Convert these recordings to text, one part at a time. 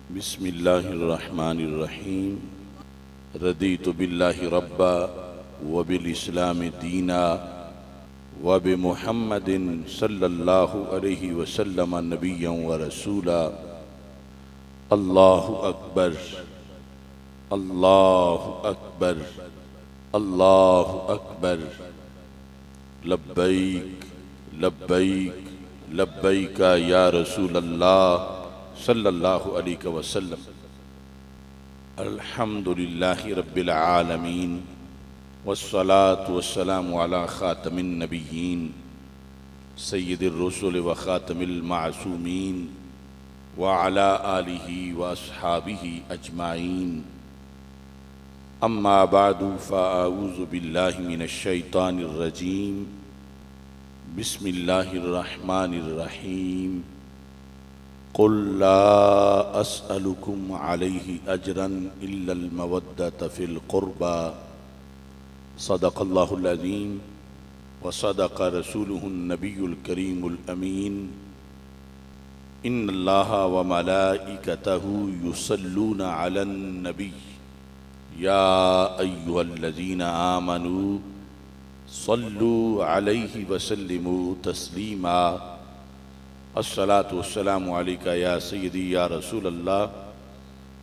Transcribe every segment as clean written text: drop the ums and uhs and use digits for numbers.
बिस्मिल्लाहिर्रहमानिर्रहीम। रदीतु बिल्लाहि रब्बा व बिल इस्लामी दीना व बि मुहम्मदिन सल्लल्लाहु अलैहि वसल्लम नबिय्यन व रसूला। अल्लाहु अकबर, अल्लाहु अकबर, अल्लाहु अकबर। लब्बैक लब्बैक लब्बैक या रसूल अल्लाह सल्लल्लाहु अलैहि वसल्लम। अल्हम्दुलिल्लाहि रब्बिल आलमीन वस्सलातु वस्सलामु अला खातमिन नबिय्यीन सय्यिदिर रुसुल व खातमिल मासूमीन व अला आलिहि व अस्हाबिहि अजमाइन। अम्मा बादु फ़अऊज़ु बिल्लाहि मिनश शैतानिर रजीम। बिस्मिल्लाहिर्रहमानिर्रहीम। क़ुल ला अस्अलुकुम अलैहि अजरन इल्लल मवद्दत फ़िल क़ुरबा। सदक़ल्लाहुल अज़ीम व सदक़ रसूलुहुन नबियुल करीमुल अमीन। इन्नल्लाहा व मलाइकतहु युसल्लूना अलन नबी या अय्युहल्लज़ीना आमनू सल्लू अलैहि वसल्लिमू तस्लीमा। अस्सलातु वस्सलामु अलैका या सय्यदी या रसूल अल्लाह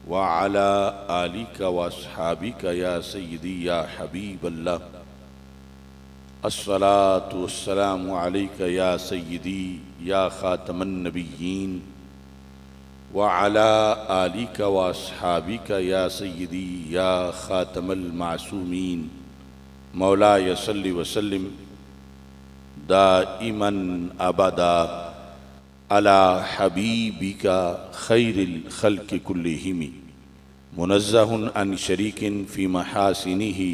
व अला आलिका व अस्हाबिका या सय्यदी या हबीब अल्लाह। अस्सलातु वस्सलामु अलैका या सय्यदी या खातमन नबिय्यीन व अला आलिका व अस्हाबिका या सय्यदी या खातमल मासूमीन। मौलाय सल्लि वसल्लिम दाइमन अबदा अला हबीबिका खैरिल खल्क़ि कुल्लिहिम। मुनज़्ज़हुन अन शरीकिन फ़ी महासिनिही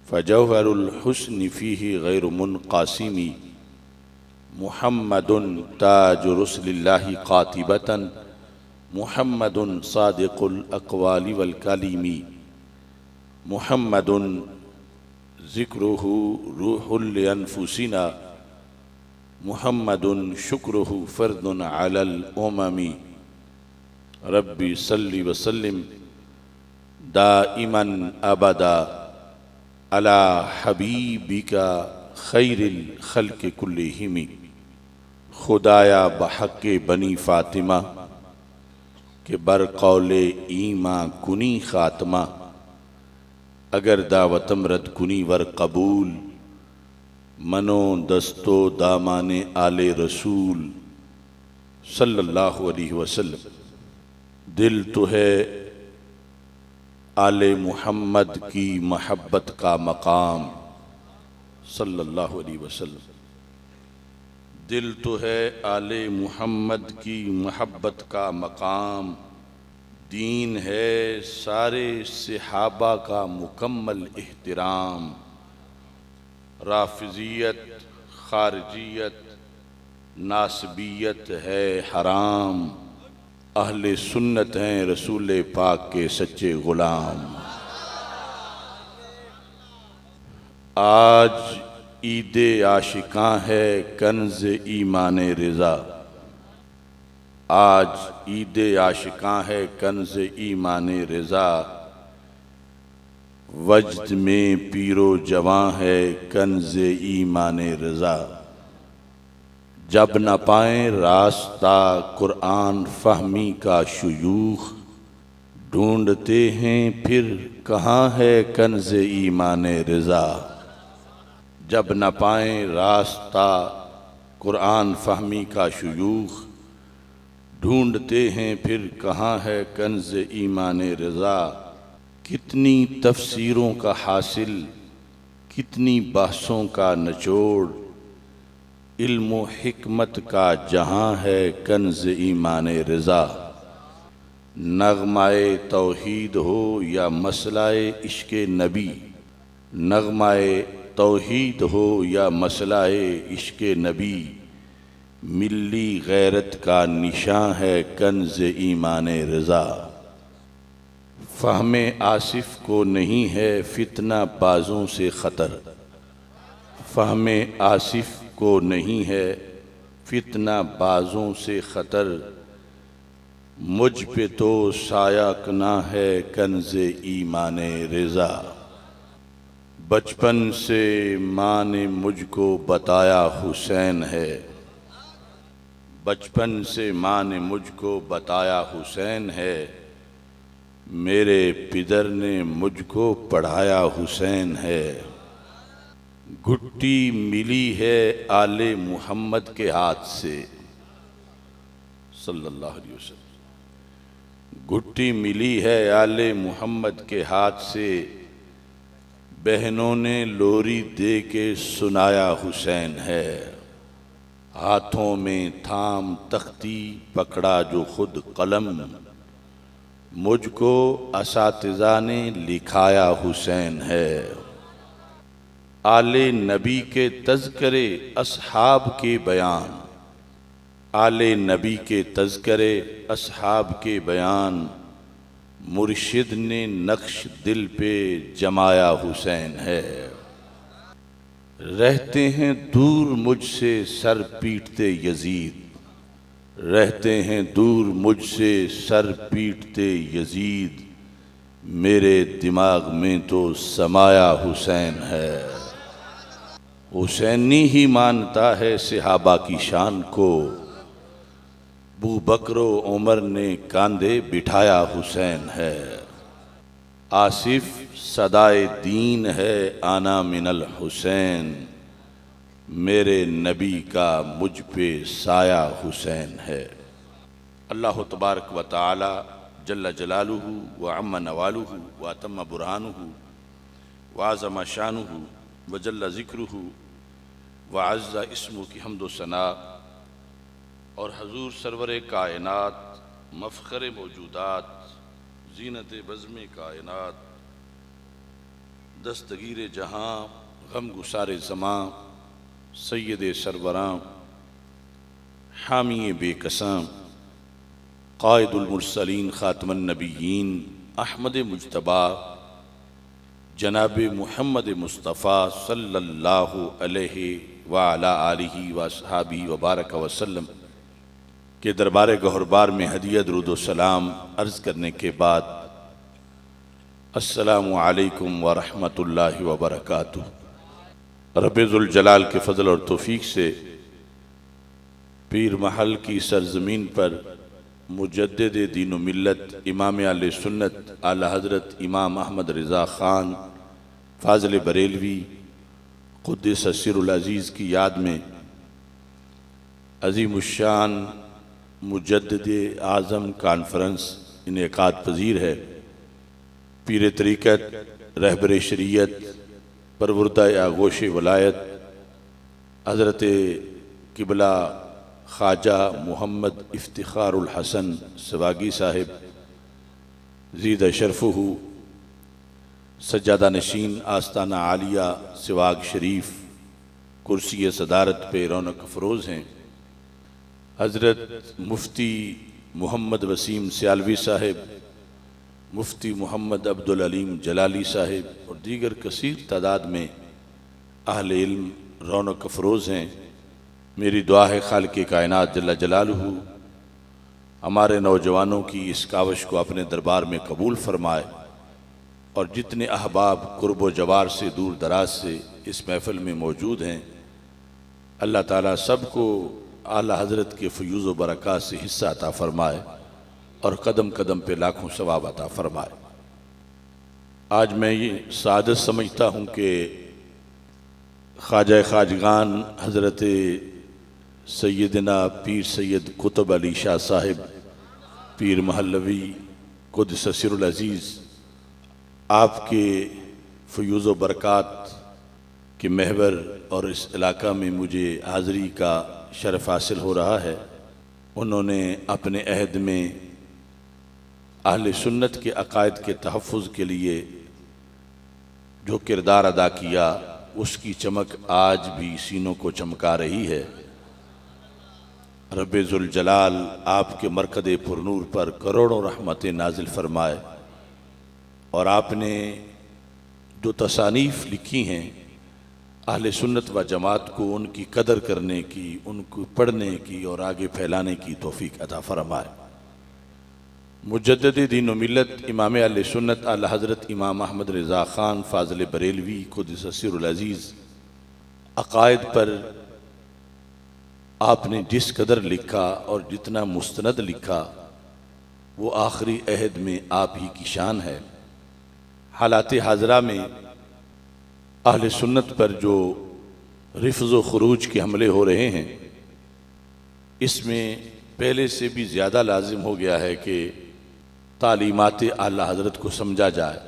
फ़जौहरुल हुस्नि फ़ीही गैरु मुनक़ासिमी। मुहम्मदुन ताजु रुसुलिल्लाहि क़ातिबतन मुहम्मदुन सादिक़ुल अक़वालि वल कलीमी। मुहम्मदुन ज़िक्रुहु रूहुल लिअन्फुसिना मुहम्मदुन शुक्रुहु फ़र्दुन अलल उममी। रब्बी सल्लि वसल्लिम दाइमन अबदा अला हबीबिका खैरिल खल्क़ि कुल्लिहिम। खुदाया बहक़्क़े बनी फ़ातिमा के बरक़ौले ईमा कुनी ख़ात्मा। अगर दावतमरद कुनी वर कबूल मनो दस्तो दामाने आले रसूल सल्लल्लाहु अलैहि वसल्लम। दिल तो है आले मुहम्मद की महब्बत का मकाम सल्लल्लाहु अलैहि वसल्लम। दिल तो है आले मुहम्मद की महब्बत का मकाम। दीन है सारे सहाबा का मुकम्मल एहतराम। राफ़िज़ियत ख़ारिजियत नासबियत है हराम। अहले सुन्नत हैं रसूल पाक के सच्चे ग़ुलाम। आज ईद आशिकां है कंज़ ईमान रिज़ा। आज ईद आशिकां है कंज़ ईमान रिज़ा। वजद में पीरो जवां है कंज़ ईमान रिज़ा। जब न पाएं रास्ता कुरान फ़हमी का शुयूख़ ढूंढते हैं फिर कहाँ है कंज़ ईमान रिज़ा। जब न पाएं रास्ता कुरान फ़हमी का शुयूख़ ढूंढते हैं फिर कहाँ है कंज़ ईमान रिज़ा। कितनी तफ़सीरों का हासिल कितनी बहसों का निचोड़ इल्म व हिकमत का जहाँ है कंज़ ईमान रिज़ा। नग़्माए तौहीद हो या मसलाए इश्क़े नबी। नग़्माए तौहीद हो या मसलाए इश्क़े नबी। मिल्ली गैरत का निशान है कंज़ ईमान रिज़ा। फ़हमे आसिफ को नहीं है फितना बाज़ों से ख़तर। फ़हमे आसिफ को नहीं है फितना बाज़ों से ख़तर। मुझ पे तो साया कना है कंज़े ईमाने रिज़ा। बचपन से माँ ने मुझको बताया हुसैन है। बचपन से माँ ने मुझको बताया हुसैन है। मेरे पिदर ने मुझको पढ़ाया हुसैन है। घुट्टी मिली है आले मुहम्मद के हाथ से सल्लल्लाहु अलैहि वसल्लम। घुट्टी मिली है आले मुहम्मद के हाथ से। बहनों ने लोरी दे के सुनाया हुसैन है। हाथों में थाम तख्ती पकड़ा जो खुद कलम। मुझको असातिज़ा ने लिखाया हुसैन है। आले नबी के तज़करे असहाब के बयान। आले नबी के तज़करे असहाब के बयान। मुर्शिद ने नक्श दिल पे जमाया हुसैन है। रहते हैं दूर मुझसे सर पीटते यजीद। रहते हैं दूर मुझसे सर पीटते यजीद। मेरे दिमाग में तो समाया हुसैन है। हुसैनी ही मानता है सहाबा की शान को। बू बकरो उमर ने कांधे बिठाया हुसैन है। आसिफ सदाए दीन है आना मिनल हुसैन। मेरे नबी का मुझ पे साया हुसैन है। अल्लाह तबारक व तआला जल्ल जलालुहु व अम्मा नवालुहु व अतम्मा बुरहानुहु व आज़म शानुहु व जल्ल ज़िक्रुहु व अज़्ज़ा इस्मुहु की हम्दो सना और हजूर सरवर कायनात मफ़ख़र मौजूदात ज़ीनत बज़्म कायनात दस्तगीर जहाँ गम गुसार ज़मां सैयद सरवरां हामी बेकसां क़ाइदुल मुरसलीन ख़ातमुन नबिय्यीन अहमद मुज्तबा जनाब मुहम्मद मुस्तफ़ा सल्लल्लाहु अलैहि व अला आलिहि व अस्हाबिहि व बारक वसल्लम के दरबार गौहरबार में हदिया दुरूद व सलाम अर्ज़ करने के बाद अस्सलामु अलैकुम व रहमतुल्लाहि व बरकातुहू। रब्बुल जलाल के फ़ज़ल और तौफ़ीक़ से पीर महल की सरज़मीन पर मुजद्दिद दीन व मिल्लत इमाम आले सुन्नत आला हज़रत इमाम अहमद रिज़ा ख़ान फ़ाज़िल बरेलवी क़ुद्दस सिरुल अज़ीज़ की याद में अज़ीमुश्शान मुजद्दिद आज़म कॉन्फ्रेंस इनेकाद पज़ीर है। पीर तरीक़त रहबर शरीयत परवरदा आगोश वलायत हज़रत क़िबला ख्वाजा मोहम्मद इफ्तिखारुल हसन सवागी साहिब ज़ीद शरफ़ुहु सज्जादा नशीन आस्ताना आलिया सिवाग शरीफ कुर्सी सदारत पे रौनक फ़रोज़ हैं। हज़रत मुफ्ती मोहम्मद वसीम सियालवी साहिब, मुफ्ती मोहम्मद अब्दुल अलीम जलाली साहिब और दीगर कसीर तादाद में अहले इल्म रौनक फ़रोज़ हैं। मेरी दुआ है खालिक़ कायनात जल्ल जलालुहु हमारे नौजवानों की इस कावश को अपने दरबार में कबूल फरमाए और जितने अहबाब कुर्ब व जवार से दूर दराज से इस महफ़िल में मौजूद हैं अल्लाह ताला सबको आला हज़रत के फ़यूज़ व बरक़ात से हिस्सा अता फ़रमाए और कदम कदम पे लाखों सवाब अता फ़रमाए। आज मैं ये सादत समझता हूँ कि ख्वाजा ख्वाजगान हज़रत सैयदना पीर सैयद कुतुब अली शाह साहिब पीर महलवी क़ुद्दस सिरुल अज़ीज़ आपके फ़यूज़ व बरक़ात के महवर और इस इलाका में मुझे हाज़री का शरफ़ हासिल हो रहा है। उन्होंने अपने अहद में अहले सुन्नत के अक़ायद के तहफ़्फ़ुज़ के लिए जो किरदार अदा किया उसकी चमक आज भी सीनों को चमका रही है। रब्बुल जलाल आपके मरकज़ पुरनूर पर करोड़ों रहमतें नाजिल फरमाए और आपने जो तसानीफ़ लिखी हैं अहले सुन्नत व जमात को उनकी कदर करने की, उनको पढ़ने की और आगे फैलाने की तौफ़ीक़ अता फरमाए। मुजद्दिद दीन व मिल्लत इमाम अहले सुन्नत आला हज़रत इमाम अहमद रज़ा ख़ान फ़ाज़िल बरेलवी क़ुद्दस सिर्रुल अज़ीज़ अक़ायद पर आपने जिस कदर लिखा और जितना मुस्तनद लिखा वो आखिरी अहद में आप ही की शान है। हालात हाज़रा में अहले सुन्नत पर जो रिफ़्ज़ व ख़ुरूज के हमले हो रहे हैं, इसमें पहले से भी ज़्यादा लाजिम हो गया है कि तालीमात आला हज़रत को समझा जाए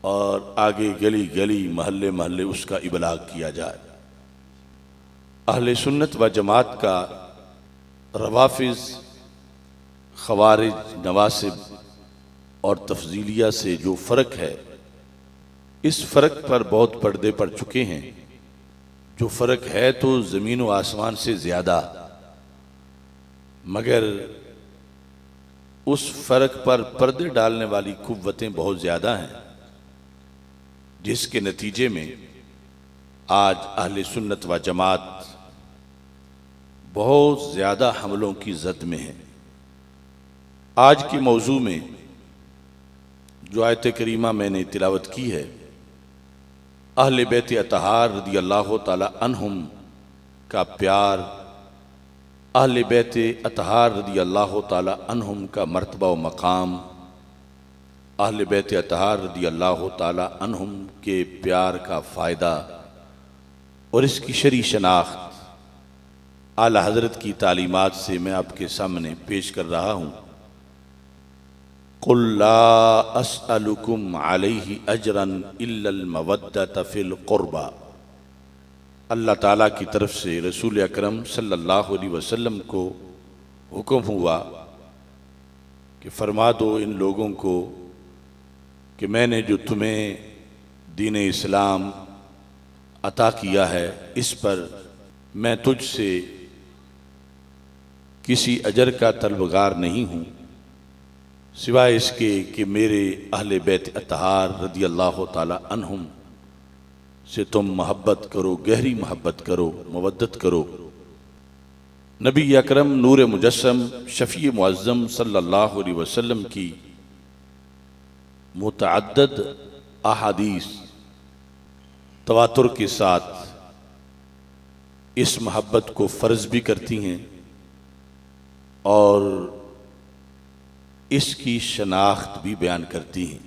और आगे गली गली महल्ले महल्ले उसका इबलाग किया जाए। अहले सुन्नत व जमात का रवाफ़िज़, ख़वारिज, नवासिब और तफ़ज़ीलिया से जो फ़र्क है, इस फ़र्क पर बहुत पर्दे पड़ चुके हैं। जो फ़र्क है तो ज़मीन व आसमान से ज़्यादा, मगर उस फ़र्क पर पर्दे डालने वाली कुव्वतें बहुत ज़्यादा हैं, जिसके नतीजे में आज अहले सुन्नत व जमात बहुत ज़्यादा हमलों की ज़द में है। आज की मौजू में जो आयत करीमा मैंने तिलावत की है, अहले बैत अतहार रज़ी अल्लाह ताला अन्हुम का प्यार, अहले बैत अतहार रज़ी अल्लाह ताला अन्हुम का मर्तबा व मकाम, अहले बैत अतहार रज़ी अल्लाह ताला अन्हुम के प्यार का फ़ायदा और इसकी शरई शनाख्त आला हज़रत की तालीमात से मैं आपके सामने पेश कर रहा हूँ। कुल ला अस्अलुकुम अलैहि अजरन इल्लल मवद्दत फिल क़ुर्बा। अल्लाह ताला की तरफ से रसूल अकरम सल्लल्लाहु अलैहि वसल्लम को हुक्म हुआ कि फरमा दो इन लोगों को कि मैंने जो तुम्हें दीन इस्लाम अता किया है, इस पर मैं तुझसे किसी अजर का तलबगार नहीं हूँ, सिवाय इसके कि मेरे अहले बैत अतहार रज़ी अल्लाह ताला अन्हुम से तुम मोहब्बत करो, गहरी मोहब्बत करो, मवद्दत करो। नबी अकरम नूर मुजस्सम शफ़ी मुअज़्ज़म सल्लल्लाहु अलैहि वसल्लम की मुतअद्दिद अहादीस तवातुर के साथ इस मोहब्बत को फ़र्ज़ भी करती हैं और इसकी शनाख्त भी बयान करती हैं।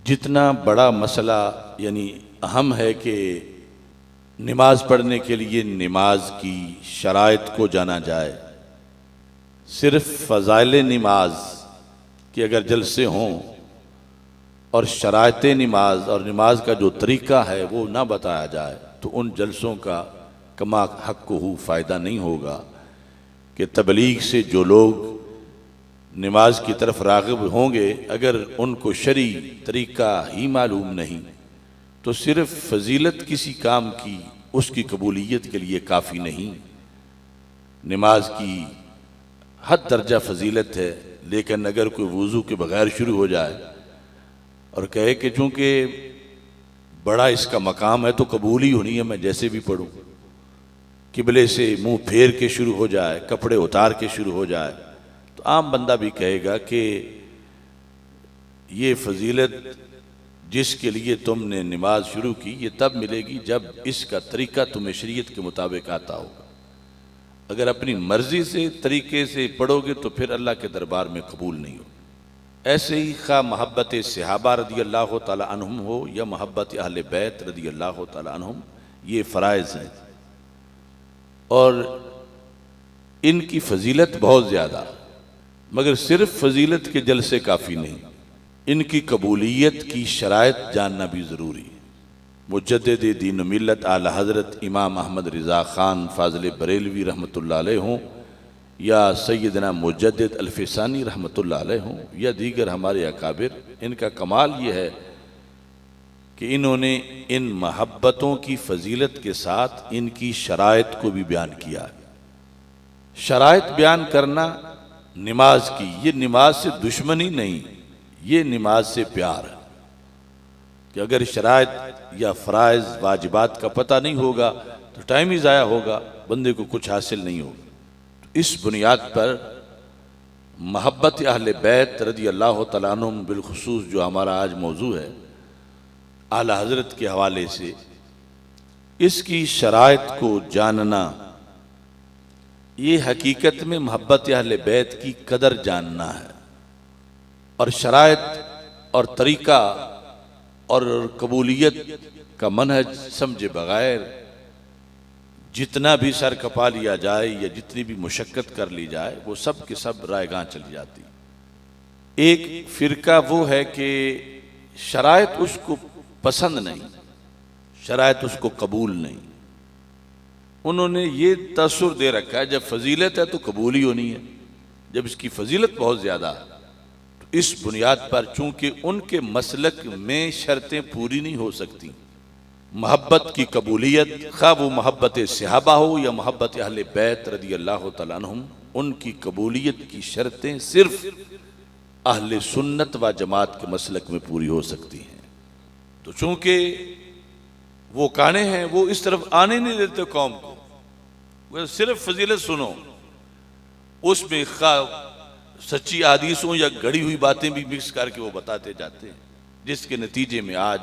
जितना बड़ा मसला यानी अहम है कि नमाज पढ़ने के लिए नमाज की शराइत को जाना जाए, सिर्फ फ़ज़ाइल नमाज के अगर जलसे हों और शराइत नमाज और नमाज का जो तरीक़ा है वो ना बताया जाए, तो उन जलसों का कमा हक़्क़ुहु फ़ायदा नहीं होगा। कि तबलीग से जो लोग नमाज की तरफ राग़िब होंगे, अगर उनको शरई तरीक़ा ही मालूम नहीं तो सिर्फ़ फ़जीलत किसी काम की उसकी कबूलियत के लिए काफ़ी नहीं। नमाज की हद दर्जा फ़जीलत है, लेकिन अगर कोई वज़ू के बग़ैर शुरू हो जाए और कहे कि चूँकि बड़ा इसका मकाम है तो कबूल ही होनी है, मैं जैसे भी पढ़ूँ, किबले से मुंह फेर के शुरू हो जाए, कपड़े उतार के शुरू हो जाए, तो आम बंदा भी कहेगा कि ये फजीलत जिसके लिए तुमने नमाज शुरू की ये तब मिलेगी जब इसका तरीक़ा तुम्हें शरीयत के मुताबिक आता होगा। अगर अपनी मर्ज़ी से तरीक़े से पढ़ोगे तो फिर अल्लाह के दरबार में कबूल नहीं हो। ऐसे ही खा मोहब्बत सहाबा रज़ी अल्लाह ताला अन्हुम हो या मोहब्बत अहले बैत रज़ी अल्लाह ताला अन्हुम, ये फ़राइज़ हैं और इनकी फ़जीलत बहुत ज़्यादा, मगर सिर्फ फ़जीलत के जलसे काफ़ी नहीं, इनकी कबूलियत की शराइत जानना भी ज़रूरी है। मुजद्दिद दीन व मिल्लत आला हज़रत इमाम अहमद रज़ा ख़ान फ़ाज़िल बरेलवी रहमतुल्लाह अलैह हों या सैयदना मुजद्दिद अल्फ़िसानी रहमतुल्लाह अलैह हों या दीगर हमारे अकाबिर, इनका कमाल ये है कि इन्होंने इन महब्बतों की फ़जीलत के साथ इनकी शराइत को भी बयान किया। शराइत बयान करना नमाज की, ये नमाज से दुश्मनी नहीं, ये नमाज से प्यार है। कि अगर शराइत या फ़राइज़ वाजिबात का पता नहीं होगा तो टाइम ही ज़ाया होगा, बंदे को कुछ हासिल नहीं होगा। तो इस बुनियाद पर महब्बत अहले बैत रज़ी अल्लाह तआला अन्हुम बिलखुसूस जो हमारा आज मौजू है, आला हज़रत के हवाले से इसकी शराइत को जानना, ये हकीकत में महब्बत अहले बैत की कदर जानना है। और शराइत और तरीका और कबूलियत का मनहज समझे बगैर जितना भी सर खपा लिया जाए या जितनी भी मुशक्कत कर ली जाए वो सब के सब रायगां चली जाती। एक फिरका वो है कि शराइत उसको पसंद नहीं, शराइत उसको कबूल नहीं। उन्होंने ये तसुर दे रखा है जब फजीलत है तो कबूल ही होनी है, जब इसकी फजीलत बहुत ज़्यादा है तो इस बुनियाद पर चूंकि उनके मसलक में शर्तें पूरी नहीं हो सकती, मोहब्बत की कबूलियत खा वो मोहब्बत सहाबा हो या मोहब्बत अहले बैत रज़ी अल्लाह तआला अन्हुम, उनकी कबूलियत की शर्तें सिर्फ अहले सुन्नत व जमात के मसलक में पूरी हो सकती हैं। तो चूंकि वो काने हैं, वो इस तरफ आने नहीं देते कौम को, वो सिर्फ फजीलत सुनो, उसमें खा सच्ची हदीसों या गढ़ी हुई बातें भी मिक्स करके वो बताते जाते हैं, जिसके नतीजे में आज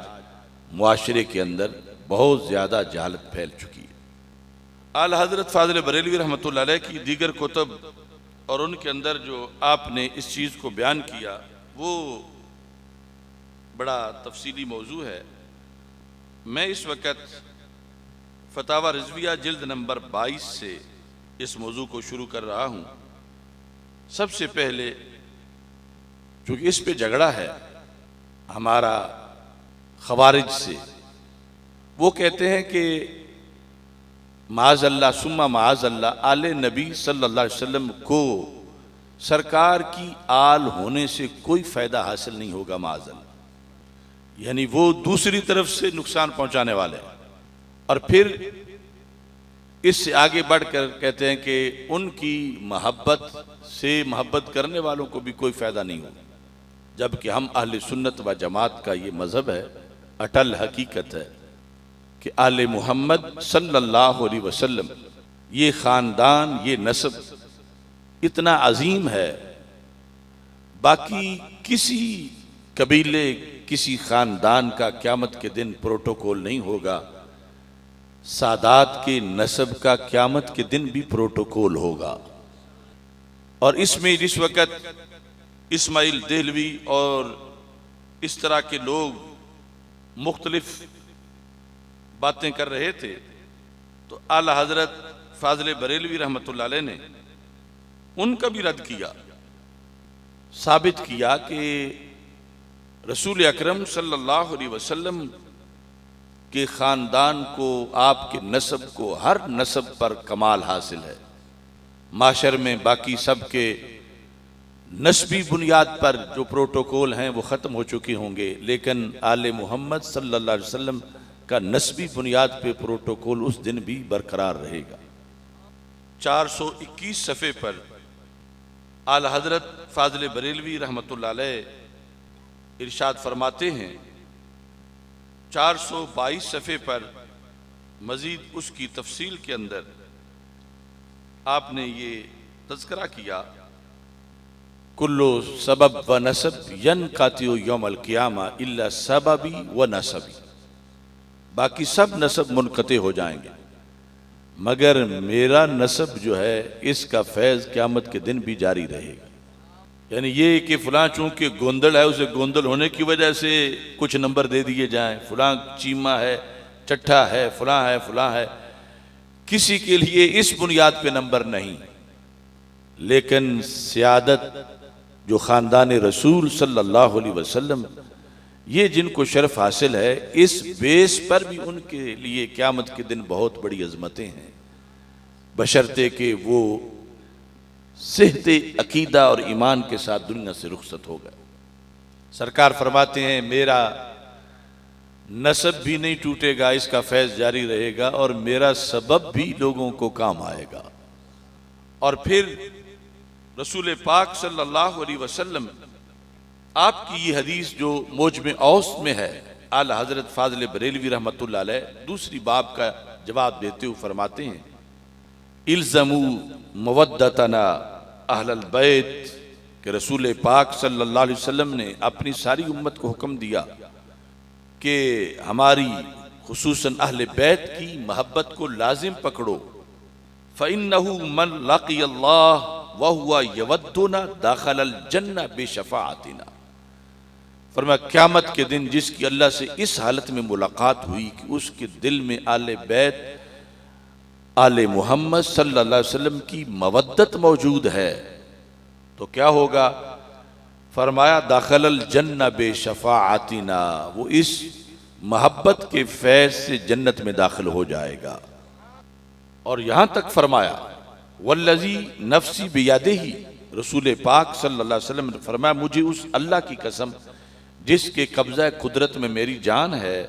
मुआशरे के अंदर बहुत ज़्यादा जहालत फैल चुकी है। आला हज़रत फ़ाज़िल बरेलवी रहमतुल्लाह अलैह की दीगर कुतुब और उनके अंदर जो आपने इस चीज़ को बयान किया वो बड़ा तफसीली मौजू है। मैं इस वक़्त फतावा रिज़विया जिल्द नंबर 22 से इस मौजू को शुरू कर रहा हूँ। सबसे पहले चूँकि इस पे झगड़ा है हमारा खवारिज से, वो कहते हैं कि माज़अल्लाह सुम्मा माज़अल्लाह आले नबी सल्लल्लाहु अलैहि वसल्लम को सरकार की आल होने से कोई फ़ायदा हासिल नहीं होगा माज़अल्लाह, यानी वो दूसरी तरफ से नुकसान पहुंचाने वाले हैं। और फिर इससे आगे बढ़कर कहते हैं कि उनकी मोहब्बत से मोहब्बत करने वालों को भी कोई फ़ायदा नहीं होगा, जबकि हम अहले सुन्नत व जमात का ये मज़हब है, अटल हकीकत है कि आले मोहम्मद सल्लल्लाहु अलैहि वसल्लम ये ख़ानदान, ये नस्ब इतना अजीम है, बाकी किसी कबीले किसी ख़ानदान का क़यामत के दिन प्रोटोकॉल नहीं होगा, सादात के नस्ब का क़यामत के दिन भी प्रोटोकॉल होगा। और इसमें जिस वक़्त इस्माइल देहलवी और इस तरह के लोग मुख्तलिफ बातें कर रहे थे तो आला हज़रत फ़ाज़िल बरेलवी रहमतुल्लाह अलैह ने उनका भी रद्द किया, साबित किया कि रसूल अकरम सल्लल्लाहु अलैहि वसल्लम के ख़ानदान को, आपके नस्ब को हर नस्ब पर कमाल हासिल है। माशर में बाकी सब के नस्बी बुनियाद पर जो प्रोटोकॉल हैं वो ख़त्म हो चुके होंगे, लेकिन आले मोहम्मद सल्लल्लाहु अलैहि वसल्लम का नस्बी बुनियाद पे प्रोटोकॉल उस दिन भी बरकरार रहेगा। 421 सफ़े पर आला हज़रत फ़ाज़िल बरेलवी रहमतुल्लाह अलैह इरशाद फरमाते हैं, 422 सफ़े पर मज़ीद उसकी तफसील के अंदर आपने ये तज़किरा किया, कुल्लो सबब व नसब यनक़तिउ यौमल क़ियामा इल्ला सबबी व नसबी, बाकी सब नसब मुनक़ते हो जाएंगे मगर मेरा नसब जो है इसका फैज़ क़यामत के दिन भी जारी रहेगा। यानी ये कि फ़लाँ चूँकि गोंदल है, उसे गोंदल होने की वजह से कुछ नंबर दे दिए जाएं, फ़लाँ चीमा है, चट्ठा है, फ़लाँ है, किसी के लिए इस बुनियाद पे नंबर नहीं। लेकिन सियादत जो ख़ानदान रसूल सल्लल्लाहु अलैहि वसल्लम, ये जिनको शर्फ हासिल है, इस बेस पर भी उनके लिए क़यामत के दिन बहुत बड़ी अज़मतें हैं, बशर्ते कि वो सेहते अकीदा और ईमान के साथ दुनिया से रुखसत हो गए। सरकार फरमाते हैं मेरा नसब भी नहीं टूटेगा, इसका फैज़ जारी रहेगा और मेरा सबब भी लोगों को काम आएगा। और फिर रसूल पाक सल्लल्लाहु अलैहि वसल्लम आपकी ये हदीस जो मौजम औस में है, आला हज़रत फ़ाज़िल बरेलवी रहमतुल्लाह अलैह दूसरी बाब का जवाब देते हुए फरमाते हैं, इल्ज़मू मवद्दतना अहलल बैत कि रसूल पाक सल्लल्लाहु अलैहि वसल्लम ने अपनी सारी उम्मत को हुक्म दिया कि हमारी खुसूसन अहले बैत की मोहब्बत को लाजिम पकड़ो। फ़इन्नहु मन लक़ियल्लाह व हुवा यवद्दुना दाखलल जन्नह बिशफ़ाअतिना। फरमाया क़यामत के दिन जिसकी अल्लाह से इस हालत में मुलाकात हुई कि उसके दिल में आले बैत आले मोहम्मद सल्लल्लाहु अलैहि वसल्लम की मवद्दत मौजूद है, तो क्या होगा? फरमाया दाखलल जन्नह बिशफ़ाअतिना, वो इस मोहब्बत के फैज़ से जन्नत में दाखिल हो जाएगा। और यहां तक फरमाया वल्लज़ी नफ्सी बियदिही, रसूल पाक सल्लल्लाहु अलैहि वसल्लम ने फरमाया मुझे उस अल्लाह की कसम जिसके कब्ज़ा कुदरत में मेरी जान है,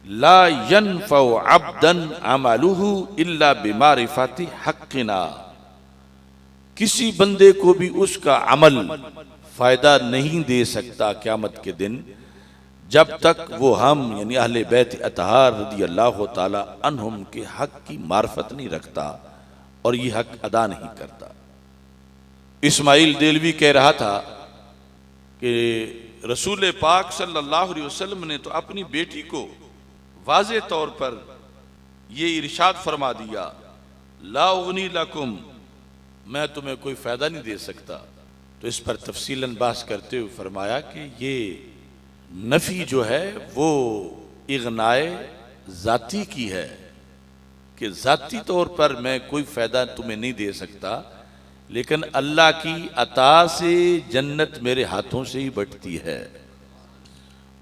ला यनफ़उ अब्दन अमलुहु इल्ला बिमारिफति हक़्क़िना, किसी बंदे को भी उसका अमल फायदा नहीं दे सकता क़यामत के दिन जब तक वो हम यानी अहले बैत अतहार रज़ी अल्लाह ताला अन्हुम के हक की मार्फत नहीं रखता और ये हक अदा नहीं करता। इस्माइल देलवी कह रहा था कि रसूल पाक सल्लल्लाहु अलैहि वसल्लम ने तो अपनी बेटी को वाज़े तौर पर ये इरशाद फरमा दिया, ला उगनी लकुम, मैं तुम्हें कोई फ़ायदा नहीं दे सकता। तो इस पर तफसीलन बात करते हुए फरमाया कि ये नफ़ी जो है वो इग़नाए ज़ाती की है कि ज़ाती तौर पर मैं कोई फ़ायदा तुम्हें नहीं दे सकता, लेकिन अल्लाह की अता से जन्नत मेरे हाथों से ही बटती है।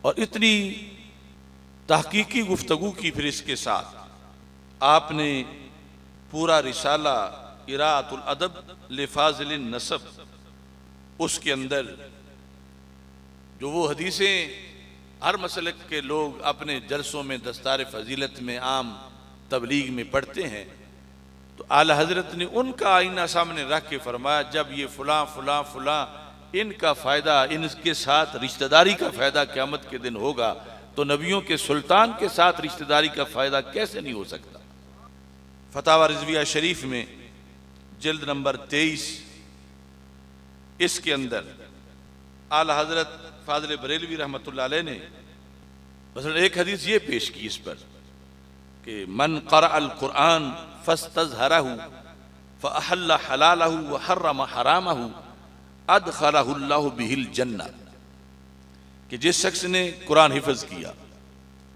और इतनी तहकीकी गुफ्तगू की फिर इसके साथ आपने पूरा रिसाला इराअतुल अदब लिफ़ाज़िलिन नसब, उसके अंदर जो वो हदीसें हर मसलक के लोग अपने जलसों में दस्तार फजीलत में आम तबलीग में पढ़ते हैं, तो आला हजरत ने उनका आईना सामने रख के फरमाया जब ये फलां फलां फलां इनका फ़ायदा, इनके साथ रिश्तेदारी का फ़ायदा क़यामत के दिन होगा, तो नबियों के सुल्तान के साथ रिश्तेदारी का फ़ायदा कैसे नहीं हो सकता। फतावा रिज़विया शरीफ में जिल्द नंबर 23 इसके अंदर आला हजरत फाज़िल बरेलवी रहमतुल्लाह अलैह ने मसलन एक हदीस ये पेश की इस पर कि मन क़रअल क़ुरआन फ़स्तज़हरहु फ़अहल्ल हलालहु व हर्रम हरामहु अदख़लहुल्लाहु बिहिल जन्नह, कि जिस शख्स ने कुरान हिफ्ज़ किया,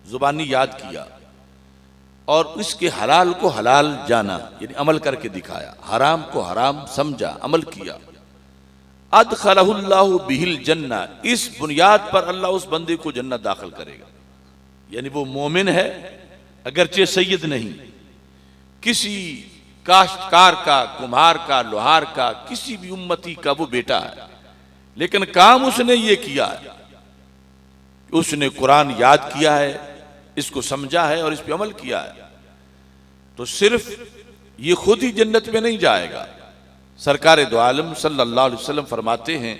ज़ुबानी याद किया और इसके हलाल को हलाल जाना यानी अमल करके दिखाया, हराम को हराम समझा अमल किया, अदख़लहुल्लाहु बिहिल जन्नह, इस बुनियाद पर अल्लाह उस बंदे को जन्नत दाखिल करेगा। यानी वो मोमिन है अगरचे सैयद नहीं, किसी काश्तकार का, कुम्हार का, लोहार का, किसी भी उम्मती का वो बेटा है, लेकिन काम उसने ये किया है, उसने कुरान याद किया है, इसको समझा है और इस पे अमल किया है, तो सिर्फ ये खुद ही जन्नत में नहीं जाएगा। सरकार दो आलम सल्लल्लाहु अलैहि वसल्लम फरमाते हैं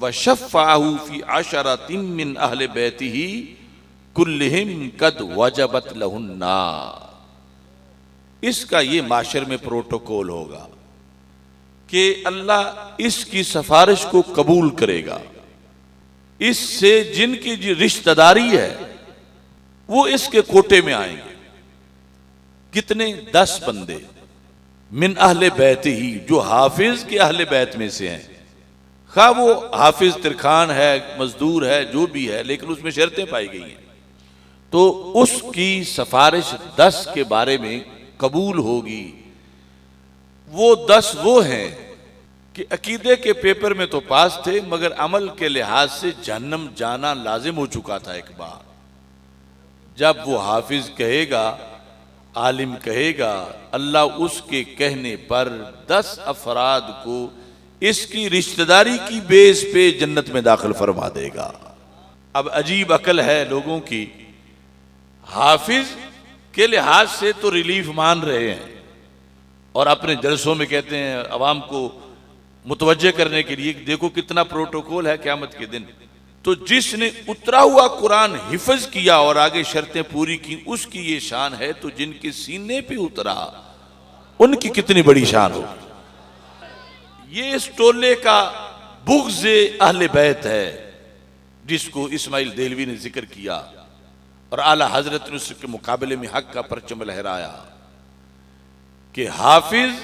व शफ़अहु फी अशरतिन मिन अहले बैतिही कुल्लिहिम कद वजबत लहुन्ना, इसका ये माशर में प्रोटोकॉल होगा कि अल्लाह इसकी सिफारिश को कबूल करेगा, इससे जिनकी जो रिश्तेदारी है वो इसके कोटे में आएंगे। कितने? 10 बंदे मिन अहले बैत ही, जो हाफिज के अहले बैत में से हैं, खा वो हाफिज तिरखान है, मजदूर है, जो भी है, लेकिन उसमें शर्तें पाई गई हैं, तो उसकी सिफारिश 10 के बारे में कबूल होगी। वो 10 वो हैं कि अकीदे के पेपर में तो पास थे मगर अमल के लिहाज से जहन्नम जाना लाजिम हो चुका था। एक बार जब वो हाफिज कहेगा, आलिम कहेगा, अल्लाह उसके कहने पर 10 अफराद को इसकी रिश्तेदारी की बेस पे जन्नत में दाखिल फरमा देगा। अब अजीब अकल है लोगों की, हाफिज के लिहाज से तो रिलीफ मान रहे हैं और अपने जलसों में कहते हैं अवाम को मुतवज्जे करने के लिए, देखो कितना प्रोटोकॉल है क़यामत के दिन। तो जिसने उतरा हुआ कुरान हिफ्ज किया और आगे शर्तें पूरी की, उसकी ये शान है, तो जिनके सीने पे उतरा उनकी कितनी बड़ी शान हो। ये इस टोले का बुग़्ज़ अहले बैत है, जिसको इस्माइल देहलवी ने जिक्र किया और आला हजरत ने उसके मुकाबले में हक का परचम लहराया कि हाफिज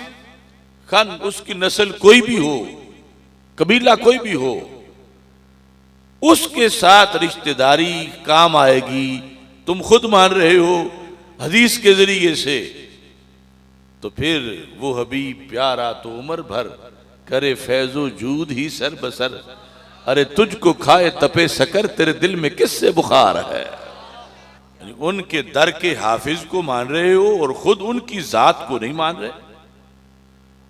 खान उसकी नस्ल कोई भी हो, कबीला कोई भी हो, उसके साथ रिश्तेदारी काम आएगी। तुम खुद मान रहे हो हदीस के जरिए से, तो फिर वो हबीब प्यारा तो उम्र भर करे फैजो जूद ही सर बसर। अरे तुझको खाए तपे सकर, तेरे दिल में किससे बुखार है। उनके दर के हाफिज को मान रहे हो और खुद उनकी जात को नहीं मान रहे।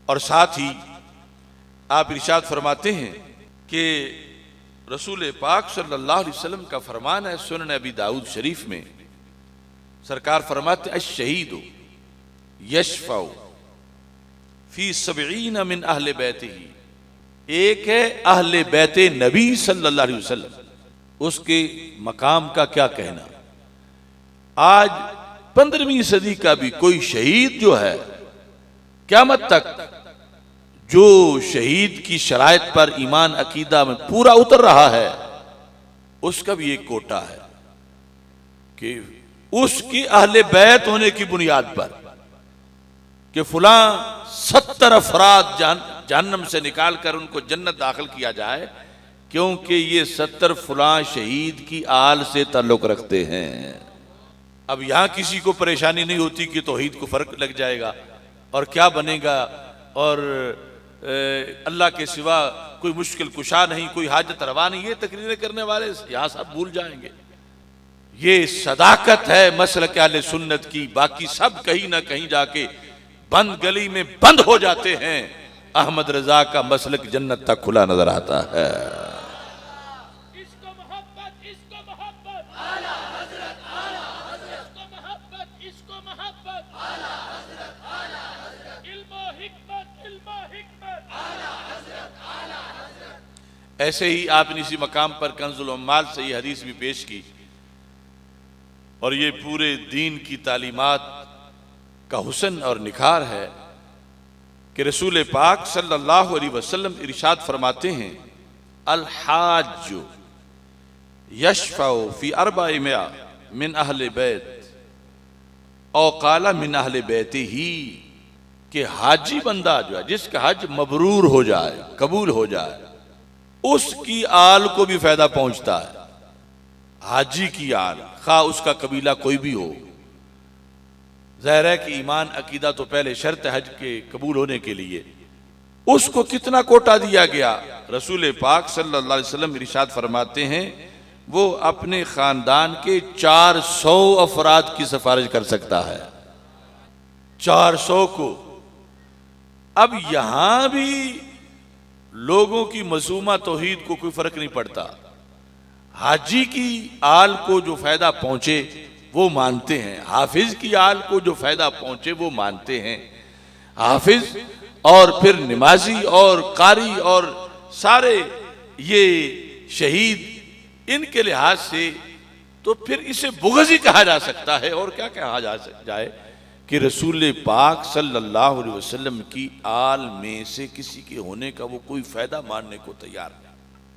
और साथ ही आप इरशाद फरमाते हैं कि रसूल पाक सल्लल्लाहु अलैहि वसल्लम का फरमान है सुनन अबी दाऊद शरीफ में, सरकार फरमाते अश-शहीदु यशफउ फी सबईन मिन अहले बैतिही। एक है अहले बैते नबी सल्लल्लाहु अलैहि वसल्लम, उसके मकाम का क्या कहना। आज 15वीं सदी का भी कोई शहीद जो है, क़यामत तक जो शहीद की शराइत पर ईमान अकीदा में पूरा उतर रहा है, उसका भी एक कोटा है कि उसकी अहले बैत होने की बुनियाद पर कि फुला 70 अफराद जहन्नम से निकाल कर उनको जन्नत दाखिल किया जाए, क्योंकि ये 70 फुला शहीद की आल से ताल्लुक रखते हैं। अब यहां किसी को परेशानी नहीं होती कि तौहीद को फर्क लग जाएगा और क्या बनेगा, और अल्लाह के सिवा कोई मुश्किल कुशा नहीं, कोई हाजत रवा नहीं। ये तकरीरें करने वाले यहां सब भूल जाएंगे। ये सदाकत है मसलक अहले सुन्नत की। बाकी सब कहीं ना कहीं जाके बंद गली में बंद हो जाते हैं। अहमद रजा का मसलक जन्नत तक खुला नजर आता है। ऐसे ही आपने इसी मकाम पर कंजुल उम्माल से ये हदीस भी पेश की, और ये पूरे दीन की तालीमात का हुस्न और निखार है कि रसूल पाक सल्लल्लाहु अलैहि वसल्लम इरशाद फरमाते हैं अल हाज यशफउ फी अर्बाइ मिआ मिन अहले बैत औ काला मिन अहले बैतिही, कि हाजी बंदा जो है जिसका हज मबरूर हो जाए, कबूल हो जाए, उसकी आल को भी फायदा पहुंचता है। हाजी की आल, खा उसका कबीला कोई भी हो। ज़ाहिर है कि ईमान अकीदा तो पहले शर्त हज के कबूल होने के लिए। उसको कितना कोटा दिया गया। रसूल पाक सल्लल्लाहु अलैहि वसल्लम इरशाद फरमाते हैं वो अपने खानदान के 400 अफराद की सिफारिश कर सकता है। 400 को। अब यहां भी लोगों की मसूमा तौहीद को कोई फर्क नहीं पड़ता। हाजी की आल को जो फायदा पहुंचे वो मानते हैं, हाफिज की आल को जो फायदा पहुंचे वो मानते हैं। हाफिज और फिर नमाजी और कारी और सारे ये शहीद, इनके लिहाज से तो फिर इसे बुग़्ज़ ही कहा जा सकता है। और क्या कहा जा जाए कि रसूल पाक सल्लल्लाहु अलैहि वसल्लम की आल में से किसी के होने का वो कोई फायदा मानने को तैयार नहीं।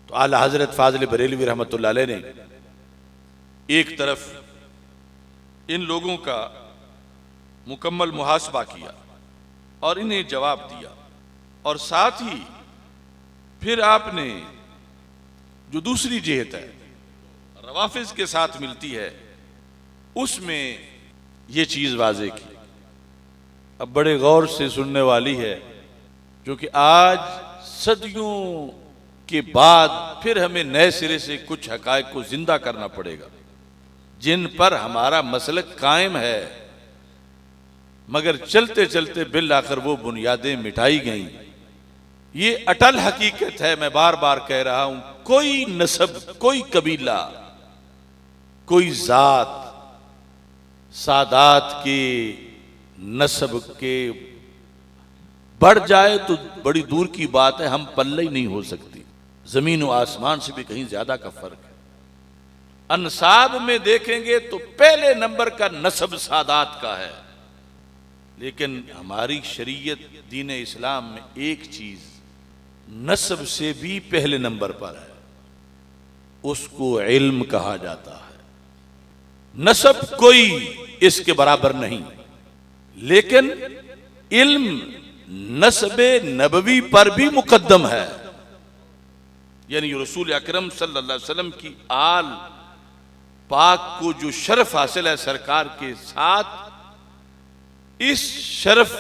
तो आला हजरत फाजिल बरेलवी रहमतुल्लाह अलैह ने एक तरफ इन लोगों का मुकम्मल मुहासबा किया और इन्हें जवाब दिया, और साथ ही फिर आपने जो दूसरी जेहत है रवाफिज के साथ मिलती है, उसमें ये चीज वाज़ेह की। अब बड़े गौर से सुनने वाली है, क्योंकि आज सदियों के बाद फिर हमें नए सिरे से कुछ हकायक को जिंदा करना पड़ेगा जिन पर हमारा मसलक कायम है, मगर चलते चलते बिल आखिर वो बुनियादें मिटाई गईं। ये अटल हकीकत है। मैं बार बार कह रहा हूं, कोई नस्ब, कोई कबीला, कोई जात सादात के नस्ब के बढ़ जाए तो बड़ी दूर की बात है, हम पल्ले ही नहीं हो सकती। जमीन व आसमान से भी कहीं ज्यादा का फर्क है। अनसाब में देखेंगे तो पहले नंबर का नस्ब सादात का है, लेकिन हमारी शरीयत दीन इस्लाम में एक चीज नस्ब से भी पहले नंबर पर है, उसको इल्म कहा जाता है। नस्ब कोई इसके बराबर नहीं, लेकिन इल्म नस्बे नबवी पर भी मुकद्दम है। यानी रसूल अकरम सल्लल्लाहु अलैहि वसल्लम की आल पाक को जो शर्फ हासिल है सरकार के साथ, इस शर्फ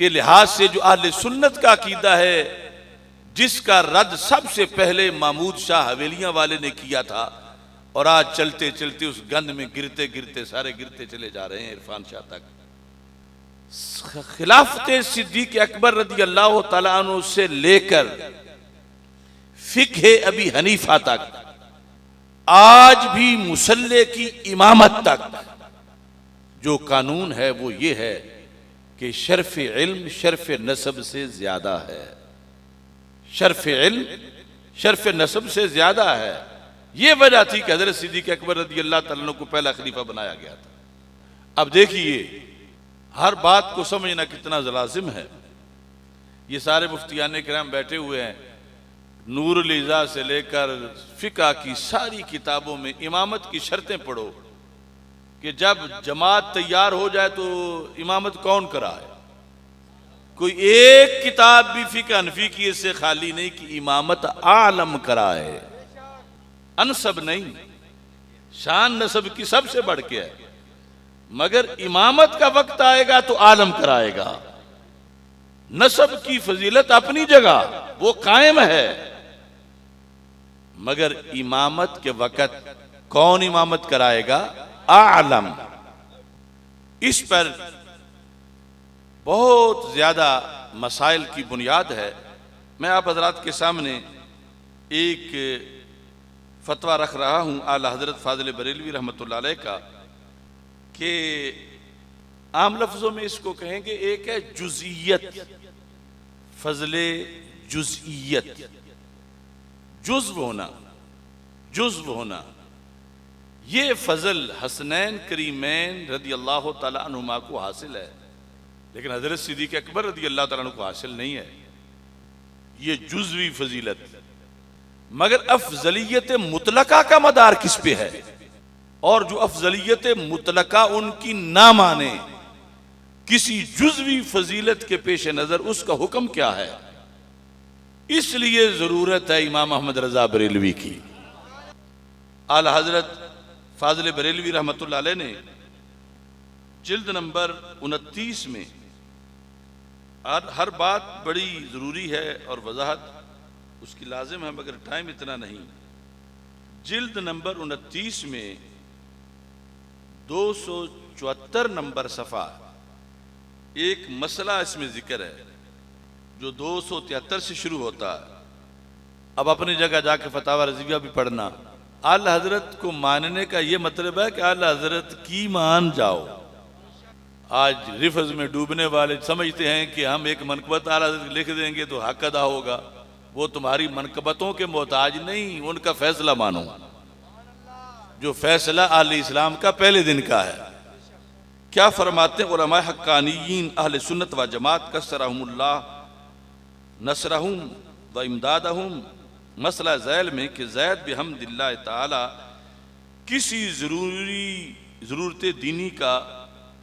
के लिहाज से जो अहले सुन्नत का अकीदा है, जिसका रद्द सबसे पहले महमूद शाह हवेलियां वाले ने किया था, और आज चलते चलते उस गंद में गिरते गिरते सारे गिरते चले जा रहे हैं इरफान शाह तक। खिलाफत सिद्दीक अकबर रदी अल्लाह तआला अन्हु से लेकर फिक्ह अबी हनीफा तक, आज भी मुसल्ले की इमामत तक जो कानून है वो ये है कि शर्फ इल्म शर्फ नसब से ज्यादा है। शर्फ इल्म शर्फ नसब से ज्यादा है। ये वजह थी कि हजरत सिद्दीक अकबर रज़ी अल्लाह तआला अन्हु को पहला खलीफा बनाया गया था। अब देखिए, हर बात को समझना कितना लाजिम है। ये सारे मुफ्तियान किराम बैठे हुए हैं, नूरुल इज़ा से लेकर फिक़ह की सारी किताबों में इमामत की शर्तें पढ़ो कि जब जमात तैयार हो जाए तो इमामत कौन कराए। कोई एक किताब भी फिक़ह हनफी की इससे खाली नहीं कि इमामत आलम कराए, अनसब नहीं। शान नसब की सबसे बढ़ के है, मगर इमामत का वक्त आएगा तो आलम कराएगा। नसब की फजीलत अपनी जगह वो कायम है, मगर इमामत के वक्त कौन इमामत कराएगा? आलम। इस पर बहुत ज्यादा मसाइल की बुनियाद है। मैं आप हजरात के सामने एक फतवा रख रहा हूं आला हजरत फाजिल बरेलवी रहमतुल्लाह अलैह का, कि आम लफ्जों में इसको कहेंगे, एक है जुज़इयत, फजले जुज़इयत, जुज़्व होना, जुज़्व होना। ये फजल हसनैन करीमैन रदी अल्लाह तआला अन्हुमा को हासिल है, लेकिन हजरत सिद्दीक अकबर रदी अल्लाह तआला अन्हु को हासिल नहीं है। ये जुज़वी फजीलत, मगर अफजलियत मुतलका का मदार किस पे है? और जो अफजलियत मुतलका उनकी ना माने किसी जुज़वी फजीलत के पेश नजर, उसका हुक्म क्या है? इसलिए जरूरत है इमाम अहमद रजा बरेलवी की। आला हजरत फाजिल बरेलवी रहमतुल्लाह अलैह ने जिल्द नंबर 29 में, हर बात बड़ी जरूरी है और वजाहत उसकी लाजिम है, मगर टाइम इतना नहीं। जिल्द नंबर 29 में 274 नंबर सफ़ा एक मसला इसमें जिक्र है जो 273 से शुरू होता है। अब अपनी जगह जाके फतावा रज़िया भी पढ़ना। आला हजरत को मानने का ये मतलब है कि आला हजरत की मान जाओ। आज रिफज में डूबने वाले समझते हैं कि हम एक मनकबत आला हजरत लिख देंगे तो हक अदा होगा। वो तुम्हारी मनकबतों के मोहताज नहीं, उनका फैसला मानो, जो फैसला आले इस्लाम का पहले दिन का है। क्या फरमाते हैं उलमा हक्कानीयीन अहले सुन्नत व जमात कसरहुमुल्लाह नसरहुम व इमदादहुम मसला ज़ैल में कि ज़ैद बिहम्दिल्लाह ताला किसी ज़रूरत दीनी का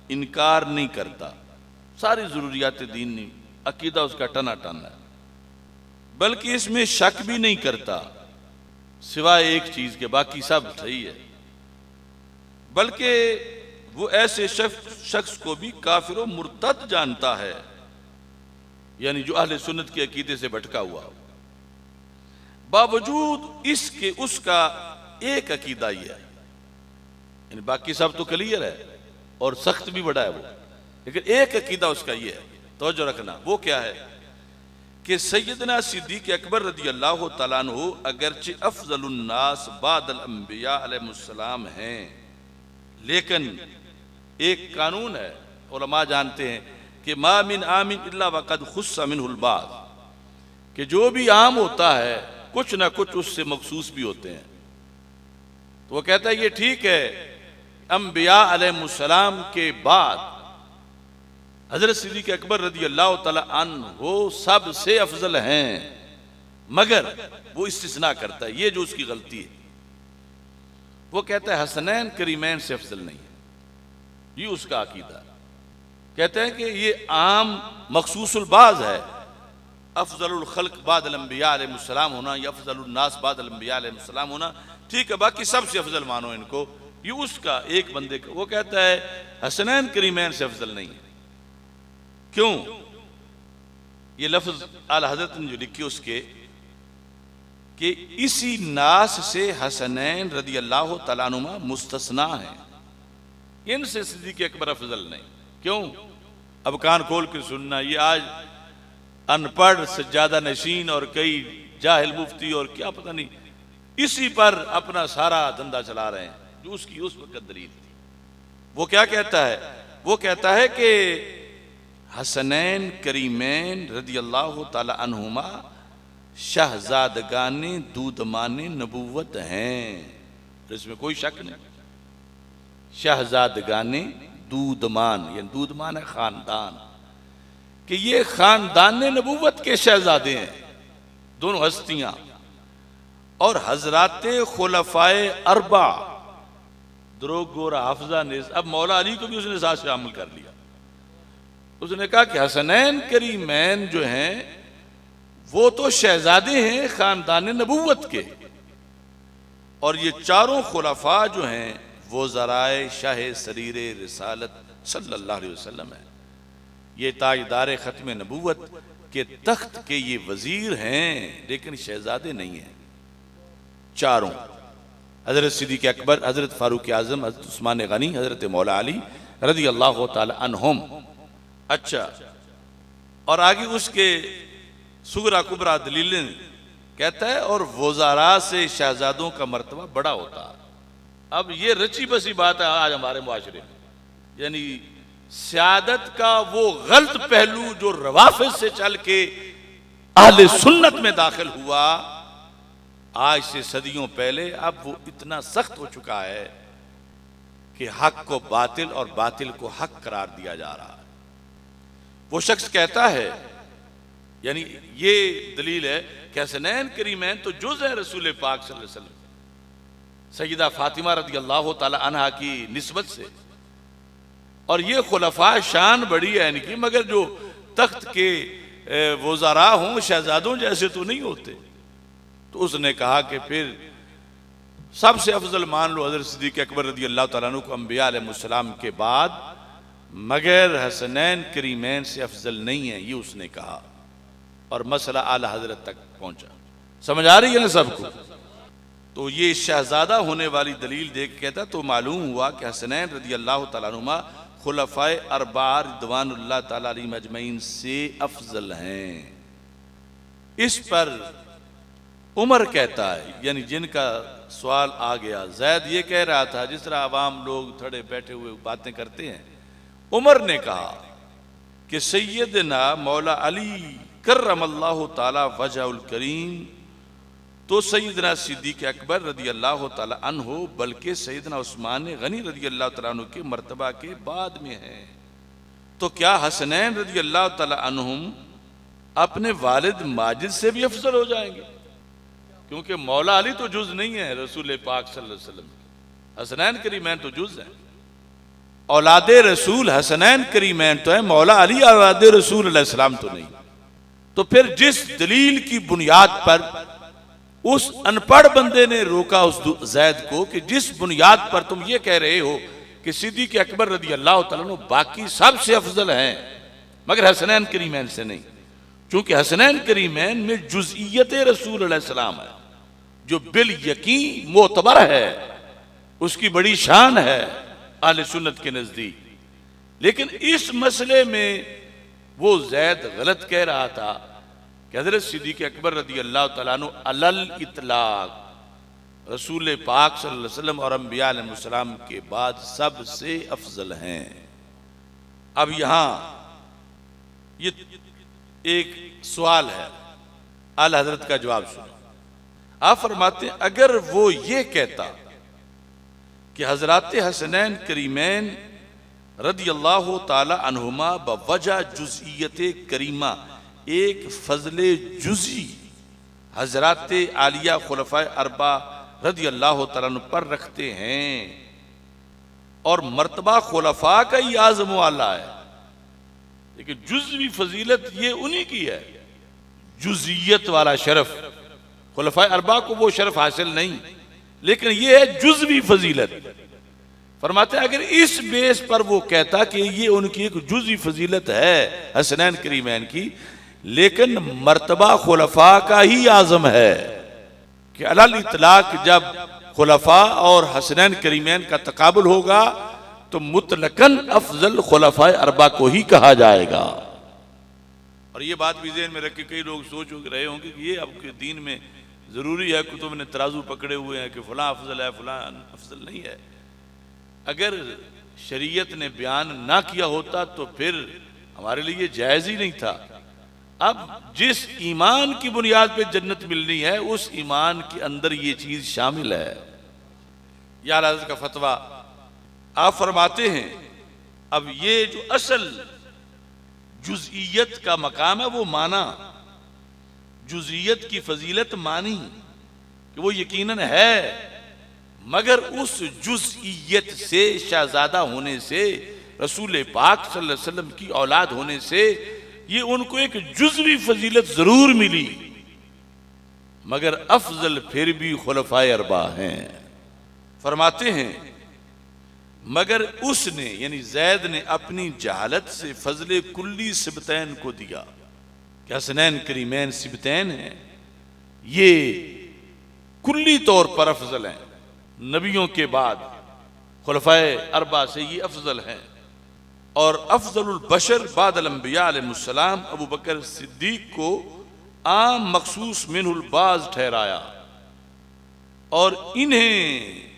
इनकार नहीं करता। सारी ज़रूरियात दीनी अकीदा उसका टना टन है, बल्कि इसमें शक भी नहीं करता सिवाय एक चीज़ के, बाकी सब सही है। बल्कि वो ऐसे शख्स को भी काफिर व मुर्तद जानता है, यानी जो अहले सुन्नत के अकीदे से भटका हुआ। बावजूद इसके उसका एक अकीदा ही है, यानी बाकी सब तो क्लियर है और सख्त भी बड़ा है वो, लेकिन एक अकीदा उसका ये है, तवज्जो रखना। वो क्या है कि सैयदना सिद्दीक अकबर रदी अल्लाह तआला अन्हु अगरचे अफजलुन नास बादल अंबिया अलैहिस्सलाम हैं, लेकिन एक कानून है, उलमा जानते हैं कि मा मिन आमिन इल्ला वक़द खुस्सा मिनहुल बाज़, कि जो भी आम होता है कुछ ना कुछ उससे मखसूस भी होते हैं। तो वो कहता है ये ठीक है, अंबिया अलैहिस्सलाम के बाद हजरत सिद्दीक़ अकबर रदी अल्लाह तआला अन्हु सबसे अफजल हैं, मगर वो इस्तिस्ना करता है, ये जो उसकी गलती है, वो कहता है हसनैन करीमैन से अफजल नहीं है। ये उसका अकीदा। कहते हैं कि ये आम मखसूसुल बाज़ है, अफजलुल खल्क बादल अंबिया अलैहिस्सलाम होना या अफजलुन नास बादल अंबिया अलैहिस्सलाम होना, ठीक है, बाकी सबसे अफजल मानो इनको। ये उसका एक बंदे का, वो कहता है हसनैन करीमैन से अफजल नहीं है। क्यों? ये लफ्ज आला हज़रत ने जो लिखी उसके कि इसी नास से हसनैन रदी अल्लाह तआला अन्हुमा मुस्तस्ना है, इनसे सिद्दीक़ अकबर अफजल नहीं। क्यों? अब कान खोल के सुनना, ये आज अनपढ़ सज्जादा नशीन और कई जाहिल मुफ्ती और क्या पता नहीं इसी पर अपना सारा धंधा चला रहे हैं, जो उसकी उस वक्त दलील थी। वो क्या कहता है? वो कहता है कि हसनैन करीमैन रदी अल्लाह तआला अन्हुमा शहजादगाने दूधमाने नबूवत हैं, इसमें कोई शक नहीं। शहजादगाने दूधमान, यानी दूधमान है खानदान, कि ये खानदान नबूवत के शहजादे हैं, दोनों हस्तियां। और हजराते खुलफाए अरबा द्रोगोर हाफजा ने, अब मौला अली को भी उसने साथ शामिल कर लिया। उसने कहा कि हसनैन करीमैन जो हैं वो तो शहजादे हैं खानदान नबूवत के, और ये चारों खुलफा जो हैं वो ज़राए शाह सरीर रिसालत सल्लल्लाहु अलैहि वसल्लम है। ये ताजदार ख़त्म नबूवत के तख्त के ये वजीर हैं, लेकिन शहजादे नहीं हैं चारों। हजरत सिद्दीक़ अकबर, हजरत फारूक आज़म, हजरत उस्मान गनी, हजरत मौला अली रदी अल्लाह तआला अन्हुम। अच्छा, और आगे उसके सुगरा कुबरा दलीलें कहता है और वज़ारा से शहजादों का मर्तबा बड़ा होता है। अब ये रची बसी बात है आज हमारे मुआशरे में, यानी सियादत का वो गलत पहलू जो रवाफिज से चल के अहले सुन्नत में दाखिल हुआ आज से सदियों पहले, अब वो इतना सख्त हो चुका है कि हक को बातिल और बातिल को हक करार दिया जा रहा है। वो शख्स कहता है, यानी ये दलील है कि हसनैन करीमैन तो जुज़ है रसूल पाक सल्लल्लाहु अलैहि वसल्लम, सैयदा फातिमा रदी अल्लाह तआला अन्हा की निस्बत से, और ये खुलफा शान बड़ी है इनकी, मगर जो तख्त के वज़ारा हों शहजादों जैसे तो नहीं होते। तो उसने कहा कि फिर सबसे अफजल मान लो हज़रत सिद्दीक़ अकबर रदी अल्लाह तआला अन्हु को अंबिया अलैहिस्सलाम के बाद, मगर हसनैन करीमैन से अफजल नहीं है, ये उसने कहा, और मसला आला हजरत तक पहुंचा। समझ आ रही है ना सबको? तो ये शहजादा होने वाली दलील देख कहता तो मालूम हुआ कि हसनैन रदी अल्लाह तआला अन्हुमा खुलफाए अरबा रिदवानुल्लाह तआला अलैहिम अजमईन से अफजल हैं। इस पर उमर कहता है, यानी जिनका सवाल आ गया, जैद ये कह रहा था जिस तरह आवाम लोग थड़े बैठे हुए बातें करते हैं, उमर ने कहा कि सैयदना मौला अली कर्रमल्लाहु ताला वजहुल करीम तो सैयदना सिद्दीक़ अकबर रदी अल्लाह ताला अन्हु बल्कि सैयदना उस्मान गनी रदी अल्लाह ताला अन्हु के मर्तबा के बाद में है। तो क्या हसनैन रदी अल्लाह ताला अन्हुम अपने वालिद माजिद से भी अफजल हो जाएंगे? क्योंकि मौला अली तो जुज़ नहीं है रसूल पाक सल्लल्लाहु अलैहि वसल्लम, हसनैन करीमैन तो जुज़ है। औलादे रसूल हसनैन करीमैन तो है, मौला अली औलादे रसूल अलैहिस्सलाम तो नहीं। तो फिर जिस दलील की बुनियाद पर उस अनपढ़ बंदे ने रोका उस जैद को कि जिस बुनियाद पर तुम ये कह रहे हो कि सिद्दीक़ अकबर रदी अल्लाह तआला अन्हु बाकी सबसे अफजल हैं मगर हसनैन करीमैन से नहीं, क्योंकि हसनैन करीमैन में जुज़इयत रसूल अलैहिस्सलाम है जो बिल यकीन मोतबर है, उसकी बड़ी शान है अहले सुन्नत के नजदीक। लेकिन इस मसले में वो जैद गलत कह रहा था कि हज़रत सिद्दीक़ अकबर रदी अल्लाह तआला अन्हु अलल इतलाक रसूल पाक सल्लल्लाहु अलैहि वसल्लम और अंबिया अलैहिस्सलाम के बाद सबसे अफजल हैं। अब यहाँ ये एक सवाल है, आला हज़रत का जवाब सुनो। आप फरमाते हैं अगर वो ये कहता कि हज़रात हसनैन करीमैन रदियल्लाहु ताला अन्हुमा बवजह जुज़इयत करीमा, एक फजले जुज़ी हजरात आलिया खुलफाए अरबा रदियल्लाहु ताला अन्हु पर रखते हैं, और मर्तबा खुलफा का ही आज़म वाला है। लेकिन जुज़वी फजीलत ये उन्हीं की है, जुज़ियत वाला शरफ। खुलफाए अरबा को वो शरफ हासिल नहीं, लेकिन ये है जुज़वी फजीलत। फरमाते हैं अगर इस बेस पर वो कहता कि ये उनकी एक जुज़वी फजीलत है हसनैन करीमैन की, लेकिन मर्तबा खुलफा का ही आज़म है कि अलल इतलाक जब खुलफा और हसनैन करीमैन का तकाबुल होगा तो मुतलकन अफजल खुलफाए अरबा को ही कहा जाएगा। और ये बात भी ज़हन में रख के कई लोग सोच रहे होंगे कि ये अब के दीन में ज़रूरी है, कुतुब ने तराजू पकड़े हुए हैं कि फ़लाँ अफजल है फ़लाँ अफजल नहीं है। अगर शरीयत ने बयान ना किया होता तो फिर हमारे लिए जायज़ ही नहीं था। अब जिस ईमान की बुनियाद पे जन्नत मिलनी है उस ईमान के अंदर ये चीज़ शामिल है। या हज़रत का फतवा आप फरमाते हैं, अब ये जो असल जुज़इयत का मकाम है वो माना, जुज़इयत की फजीलत मानी कि वो यकीनन है, मगर उस जुज़इयत से शहजादा होने से, रसूल पाक सल्लल्लाहु अलैहि वसल्लम की औलाद होने से ये उनको एक जुज़वी फजीलत जरूर मिली, मगर अफजल फिर भी खुलफाए अरबा हैं। फरमाते हैं मगर उसने यानी जैद ने अपनी जहालत से फजले कुल्ली सिबतैन को दिया कि हसनैन करीमैन सिबतैन हैं, ये कुल्ली तौर पर अफजल हैं, नबियों के बाद खुलफाए अरबा से ये अफजल हैं। और अफजलुल बशर बादल अंबिया अलैहिस्सलाम अबू बकर सिद्दीक को आम मखसूस मिनहुल बाज ठहराया, और इन्हें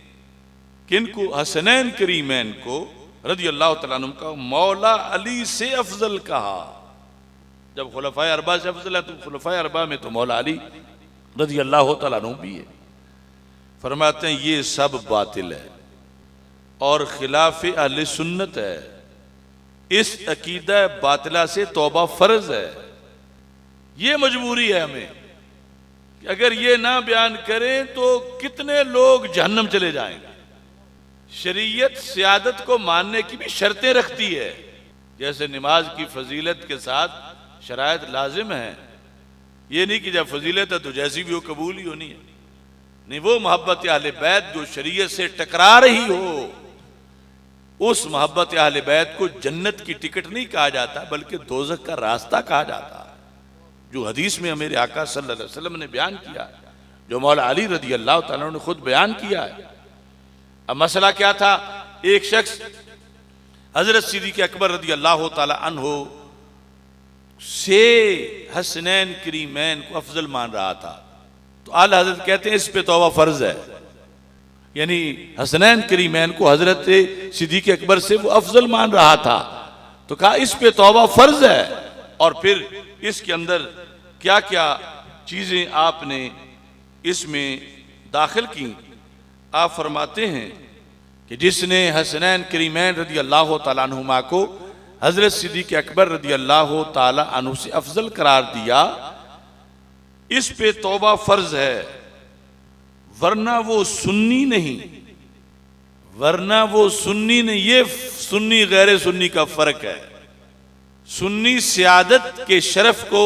किनको हसनैन करीमैन को रज़ी अल्लाह तआला अन्हुम का मौला अली से अफजल कहा। जब खुलफाए अरबा से अफजल है तो खुलफाए अरबा में तो मौला अली रज़ी अल्लाह तआला अन्हु भी है। फरमाते हैं ये सब बातिल है और खिलाफ अहले सुन्नत है। इस अकीदा बातिला से तौबा फर्ज है। ये मजबूरी है हमें कि अगर ये ना बयान करें तो कितने लोग जहन्नम चले जाएंगे। शरीयत सियादत को मानने की भी शर्तें रखती है, जैसे नमाज की फजीलत के साथ शरायत लाजिम है। ये नहीं कि जब फजीलत है तो जैसी भी हो कबूल ही होनी है, नहीं, वो मोहब्बत अहले बैत जो शरीयत से टकरा रही हो, उस मोहब्बत अहले बैत को जन्नत की टिकट नहीं कहा जाता बल्कि दोज़ख का रास्ता कहा जाता है, जो हदीस में मेरे आका सल्लल्लाहु अलैहि वसल्लम ने बयान किया, जो मौला अली रज़ी अल्लाह तआला ने खुद बयान किया है। अब मसला क्या था, एक शख्स हजरत सिद्दीक़ अकबर रज़ी अल्लाह तआला अन्हु से हसनैन करीमैन को अफजल मान रहा था, तो आला हजरत कहते हैं इस पे तौबा फर्ज है, यानी हसनैन करीमैन को हजरत सिद्दीक़ अकबर से वो अफजल मान रहा था, तो कहा इस पे तौबा फर्ज है। और फिर इसके अंदर क्या क्या चीजें आपने इसमें दाखिल की। आप फरमाते हैं कि जिसने हसनैन करीमैन रज़ी अल्लाह तआला अन्हुमा को हजरत सिद्दीक़ अकबर रज़ी अल्लाह तआला अन्हु से अफजल करार दिया, इस पे तौबा फर्ज है, वरना वो सुन्नी नहीं, वरना वो सुन्नी नहीं। ये सुन्नी गैर सुन्नी का फर्क है। सुन्नी सियादत के शरफ को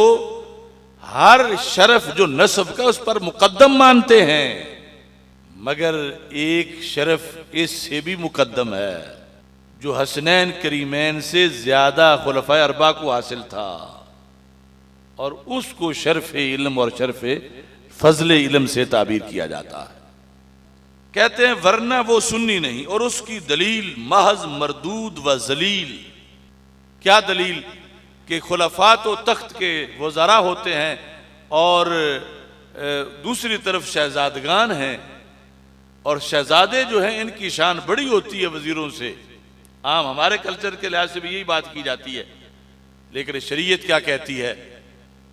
हर शरफ जो नस्ब का उस पर मुकद्दम मानते हैं, मगर एक शरफ इससे भी मुकद्दम है जो हसनैन करीमैन से ज्यादा खुलफाए अरबा को हासिल था, और उसको शरफ इल्म और शरफ फजल इल्म से ताबीर किया जाता है। कहते हैं वरना वो सुन्नी नहीं, और उसकी दलील महज मरदूद व जलील। क्या दलील? कि खुलफा तो तख्त के वज़रा होते हैं और दूसरी तरफ शहजादगान हैं, और शहजादे जो हैं इनकी शान बड़ी होती है वजीरों से। आम हमारे कल्चर के लिहाज से भी यही बात की जाती है, लेकिन शरीयत क्या कहती है?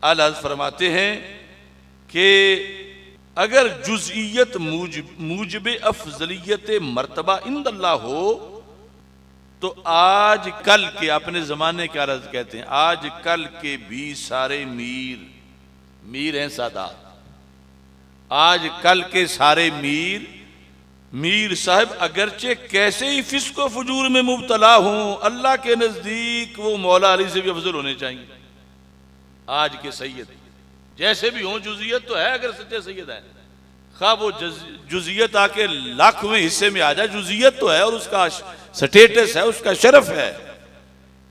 आला फरमाते हैं कि अगर जुज़इयत मूजब अफजलियत मर्तबा इंदल्लाह हो तो आज कल के, अपने जमाने के अर्ज कहते हैं, आज कल के भी सारे मीर हैं सादात। आज कल के सारे मीर साहब अगरचे कैसे ही फिस्क व फजूर में मुब्तला हों, अल्लाह के नजदीक वो मौला अली से भी अफजल होने चाहिए। आज के सैयद जैसे भी हों, जुजियत तो है, अगर सच्चे सैयद है, खा वो जुजियत आके लाखवें हिस्से में आ जाए, जुजियत तो है और उसका स्टेटस है, उसका शरफ है,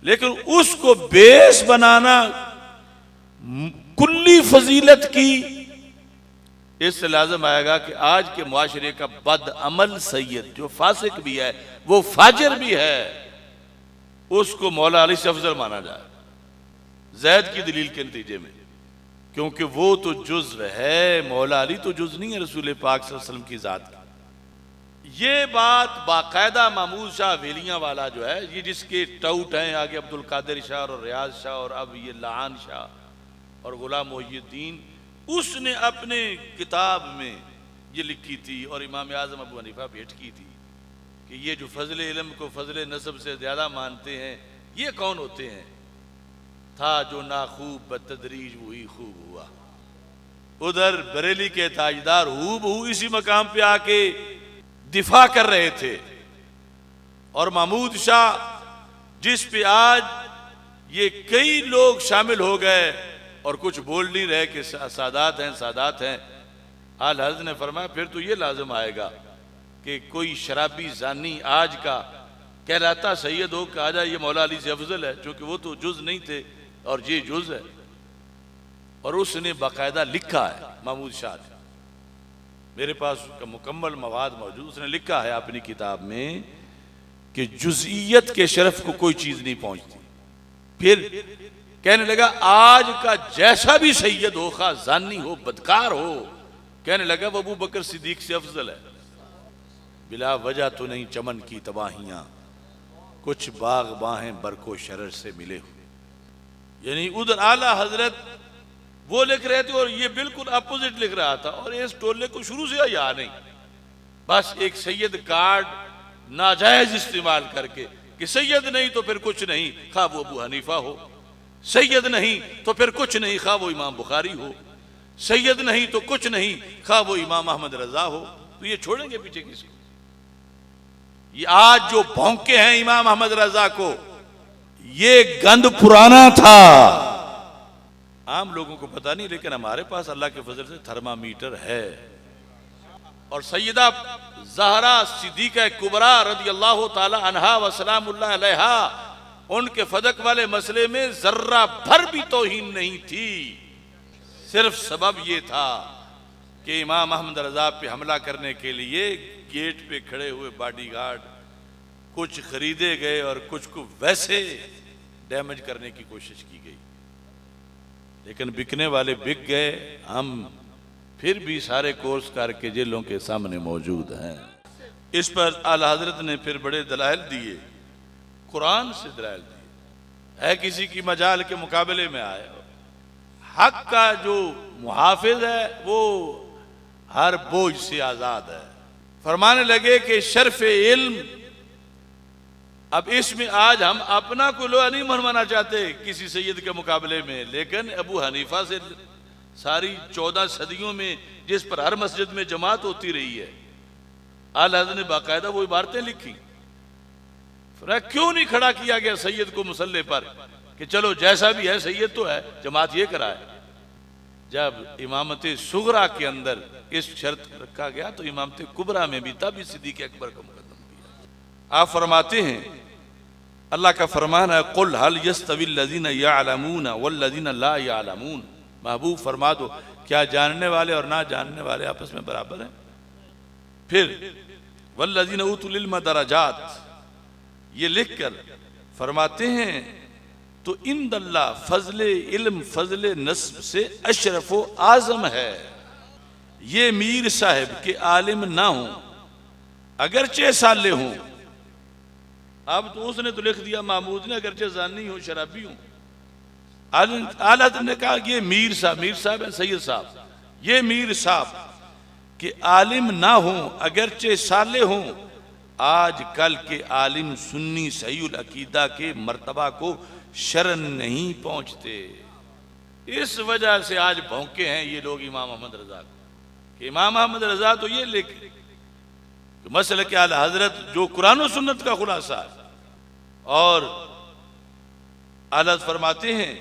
लेकिन उसको बेस बनाना कुल्ली फजीलत की, इससे लाजम आएगा कि आज के मुआशरे का बदअमल सैयद जो फासिक भी है, वो फाजिर भी है, उसको मौला अली से अफजल माना जाए जैद की दलील के नतीजे में, क्योंकि वो तो जुज़्व है, मौला अली तो जुज़ नहीं है रसूल पाक सल्लल्लाहु अलैहि वसल्लम की जात का। ये बात बाकायदा महमूद शाह वेलियां वाला जो है, ये जिसके टाउट हैं आगे अब्दुल कादिर शाह और रियाज शाह और अब ये लान शाह और गुलाम मोहिउद्दीन, उसने अपने किताब में ये लिखी थी और इमाम आज़म अबू हनीफा भेंट की थी कि ये जो फजल इल्म को फजल नसब से ज़्यादा मानते हैं, ये कौन होते हैं? था जो नाखूब बतदरीज वही खूब हुआ। उधर बरेली के ताजदार हूबहू इसी मकाम पे आके दिफा कर रहे थे, और महमूद शाह जिस पे आज ये कई लोग शामिल हो गए और कुछ बोल नहीं रहे कि सादात हैं, आल हज़रत ने फरमाया फिर तो ये लाजम आएगा कि कोई शराबी जानी आज का कहलाता सैयद हो, कहा जाए ये मौला अली से अफजल है, क्योंकि वो तो जुज नहीं थे और ये जुज है। और उसने बाकायदा लिखा है, महमूद शाह ने, मेरे पास उसका मुकम्मल मवाद मौजूद, उसने लिखा है अपनी किताब में कि जुज़इयत के शरफ को कोई चीज नहीं पहुंचती। फिर कहने लगा आज का जैसा भी सैयद हो, खा जानी हो, बदकार हो, कहने लगा वो अबू बकर सिद्दीक से अफजल है। बिला वजह तो नहीं चमन की तबाहियां, कुछ बाग बाहें बरको शरर से मिले हुए। यानी उधर आला हजरत वो लिख रहे थे और ये बिल्कुल अपोजिट लिख रहा था, और इस टोले को शुरू से याद नहीं, बस एक सैयद कार्ड नाजायज इस्तेमाल करके कि सैयद नहीं तो फिर कुछ नहीं, खा वो अबू हनीफा हो, सैयद नहीं तो फिर कुछ नहीं, खा वो इमाम बुखारी हो, सैयद नहीं तो कुछ नहीं, खा वो इमाम अहमद रजा हो। तो ये छोड़ेंगे पीछे किसी को? ये आज जो भौंके हैं इमाम अहमद रजा को, ये गंद पुराना था, आम लोगों को पता नहीं, लेकिन हमारे पास अल्लाह के फजल से थर्मामीटर है। और सैयदा ज़हरा सिद्दीक़ा कुबरा रज़ी अल्लाह ताला अन्हा व सलामुल्लाह अलैहा, उनके फदक वाले मसले में जर्रा भर भी तौहीन नहीं थी। सिर्फ सबब यह था कि इमाम अहमद रजा पे हमला करने के लिए गेट पे खड़े हुए बॉडीगार्ड कुछ खरीदे गए और कुछ को वैसे डैमेज करने की कोशिश की गई, लेकिन बिकने वाले बिक गए। हम फिर भी सारे कोर्स करके जेलों के सामने मौजूद हैं। इस पर आला हजरत ने फिर बड़े दलाइल दिए, कुरान से दलाइल दिए, है किसी की मजाल के मुकाबले में आए। हक का जो मुहाफिज है वो हर बोझ से आजाद है। फरमाने लगे कि शर्फ इल्म, अब इसमें आज हम अपना को लोहा नहीं मनवाना चाहते किसी सैयद के मुकाबले में, लेकिन अबू हनीफा से सारी 14 सदियों में जिस पर हर मस्जिद में जमात होती रही है, आला हज़रत ने बाकायदा वो इबारतें लिखी। क्यों नहीं खड़ा किया गया सैयद को मुसल्ले पर कि चलो जैसा भी है सैयद तो है, जमात ये कराए। जब इमामत सुगरा के अंदर इस शर्त रखा गया तो इमामत कुबरा में भी तब सिद्दीक़ अकबर का मुकद्दम किया। आप फरमाते हैं, अल्लाह का फरमान है, कुल हल यस्तविल लज़ीना यअलमून वल्लज़ीना ला यअलमून, महबूब फरमा दो क्या जानने वाले और ना जानने वाले आपस में बराबर हैं? फिर वल्लज़ीना ऊतुल इल्म दरजात, ये लिख कर फरमाते हैं तो इंदल्लाह फजले इल्म फजले नस्ब से अशरफ व आज़म है। ये मीर साहब के आलिम ना हो, अगरचे साले हों। अब तो उसने तो लिख दिया महमूद ने, अगरचे जानी हो, शराबी हूं। आला ने कहा ये मीर साहब है, सैयद साहब, ये मीर साहब के आलिम ना हो, अगरचे साले हों, आज कल के आलिम सुन्नी सहीउल अकीदा के मर्तबा को शरण नहीं पहुंचते। इस वजह से आज भौंके हैं ये लोग इमाम अहमद रजा को कि इमाम अहमद रजा तो ये लिखे कि मसले के आला हजरत जो कुरान और सुन्नत का खुलासा है, और आला फरमाते हैं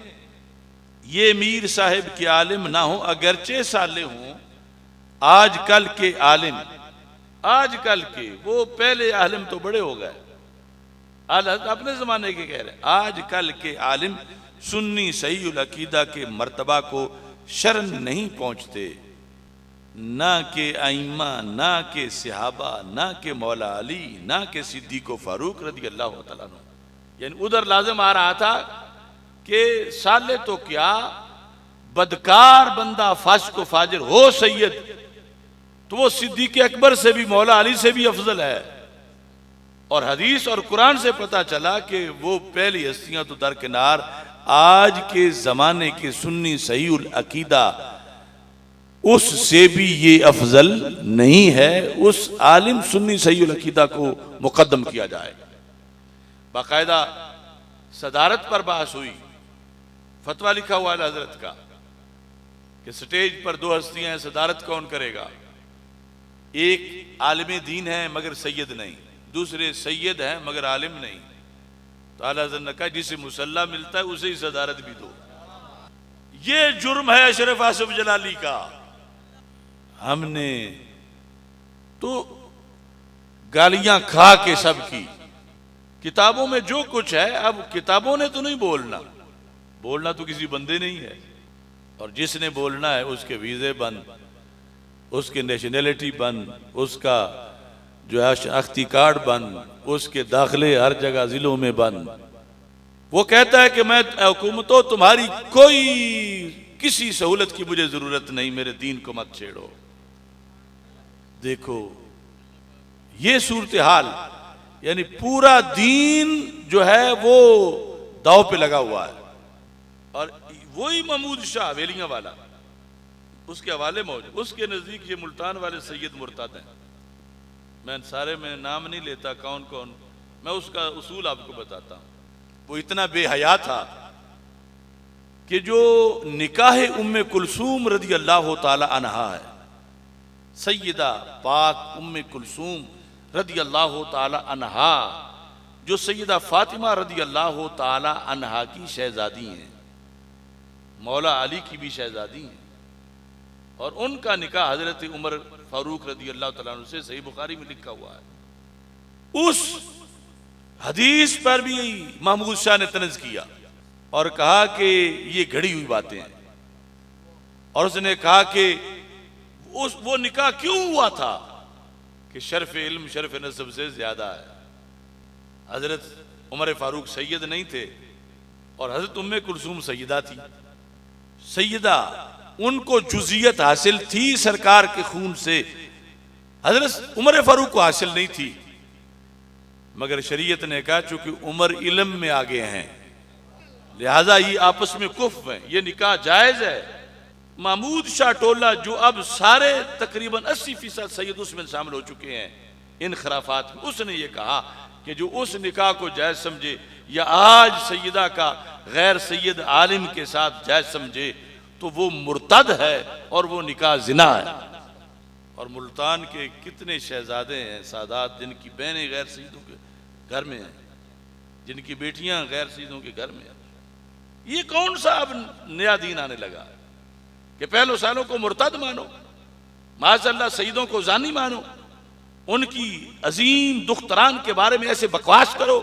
ये मीर साहिब के आलिम ना हो अगरचे साले हों। आजकल के आलिम, आजकल के, वो पहले आलिम तो बड़े हो गए, आला अपने जमाने के कह रहे हैं, आजकल के आलिम सुन्नी सहीउल अकीदा के मर्तबा को शरण नहीं पहुंचते, ना के आइम्मा, ना के सहाबा, ना के मौला अली, ना के सिद्दीक व फारूक रज़ी अल्लाह तआला अन्हु। यानी उधर लाजिम आ रहा था कि साले तो क्या, बदकार बंदा फासिक व फाजिर हो सैयद तो वो सिद्दीक अकबर से भी, मौला अली से भी अफजल है। और हदीस और कुरान से पता चला कि वो पहली हस्तियां तो दरकिनार, आज के जमाने के सुन्नी सहीउल अकीदा उससे भी ये अफजल नहीं है। उस आलिम सुन्नी सहीउल अकीदा को मुकद्दम किया जाए। बाकायदा सदारत पर बहस हुई, फतवा लिखा हुआ है हजरत का कि स्टेज पर दो हस्तियां हैं, सदारत कौन करेगा? एक आलिम दीन है मगर सैयद नहीं, दूसरे सैयद हैं मगर आलिम नहीं। तो आला हज़रत ने कहा जिसे मुसल्ला मिलता है उसे ही सदारत भी दो। ये जुर्म है अशरफ आसिफ जलाली का। हमने तो गालियां खा के सबकी, किताबों में जो कुछ है, अब किताबों ने तो नहीं बोलना, बोलना तो किसी बंदे नहीं है, और जिसने बोलना है उसके वीजे बंद, उसकी नेशनैलिटी बंद, उसका जो है शनाख्ती कार्ड बंद, उसके दाखिले हर जगह जिलों में बंद। वो कहता है कि मैं हुकूमतों तुम्हारी कोई किसी सहूलत की मुझे जरूरत नहीं, मेरे दीन को मत छेड़ो। देखो ये सूरत हाल, यानी पूरा दीन जो है वो दाव पे लगा हुआ है। और वही महमूद शाह वेलियां वाला, उसके हवाले मौजूद, उसके नजदीक ये मुल्तान वाले सैयद मुर्तद हैं। मैं सारे में नाम नहीं लेता कौन कौन, मैं उसका उसूल आपको बताता हूं। वो इतना बेहया था कि जो निकाह उम्मे कुलसूम रज़ी अल्लाह ताला अन्हा है, सैयदा पाक उम्मे कुलसूम रज़ी अल्लाह ताला अन्हा, जो सैयदा फातिमा रज़ी अल्लाह ताला अन्हा की शहजादी हैं, मौला अली की भी शहजादी हैं, और उनका निकाह हजरत उमर फारूक रज़ी अल्लाह ताला अन्हु से सही बुखारी में लिखा हुआ है। उस हदीस पर भी महमूद शाह ने तनज़ किया और कहा कि ये घड़ी हुई बातें हैं, और उसने कहा कि वो निकाह क्यों हुआ था कि शर्फ इल्म शर्फ नसब से ज्यादा है। हजरत उमर फारूक सैयद नहीं थे और हजरत उम्मे कुलसूम सैयदा थी। सैयदा उनको जुजियत हासिल थी सरकार के खून से, हजरत उमर फारूक को हासिल नहीं थी, मगर शरीयत ने कहा चूंकि उमर इल्म में आगे हैं लिहाजा ये आपस में कुफ है, ये निकाह जायज है। महमूद शाह टोला जो अब सारे तकरीबन 80% सैयद उसमें शामिल हो चुके हैं इन खराफात में, उसने ये कहा कि जो उस निकाह को जायज समझे या आज सैयदा का गैर सैयद आलिम के साथ जायज समझे तो वो मुर्तद है और वो निकाह जिना है। और मुल्तान के कितने शहजादे हैं सादात जिनकी बहनें गैर सैयदों के घर में हैं, जिनकी बेटियां गैर सैयदों के घर में हैं। ये कौन सा अब नया दीन आने लगा कि पहले सालों को मुर्तद मानो, माज़अल्लाह सईदों को जानी मानो, उनकी अजीम दुख्तरान के बारे में ऐसे बकवास करो।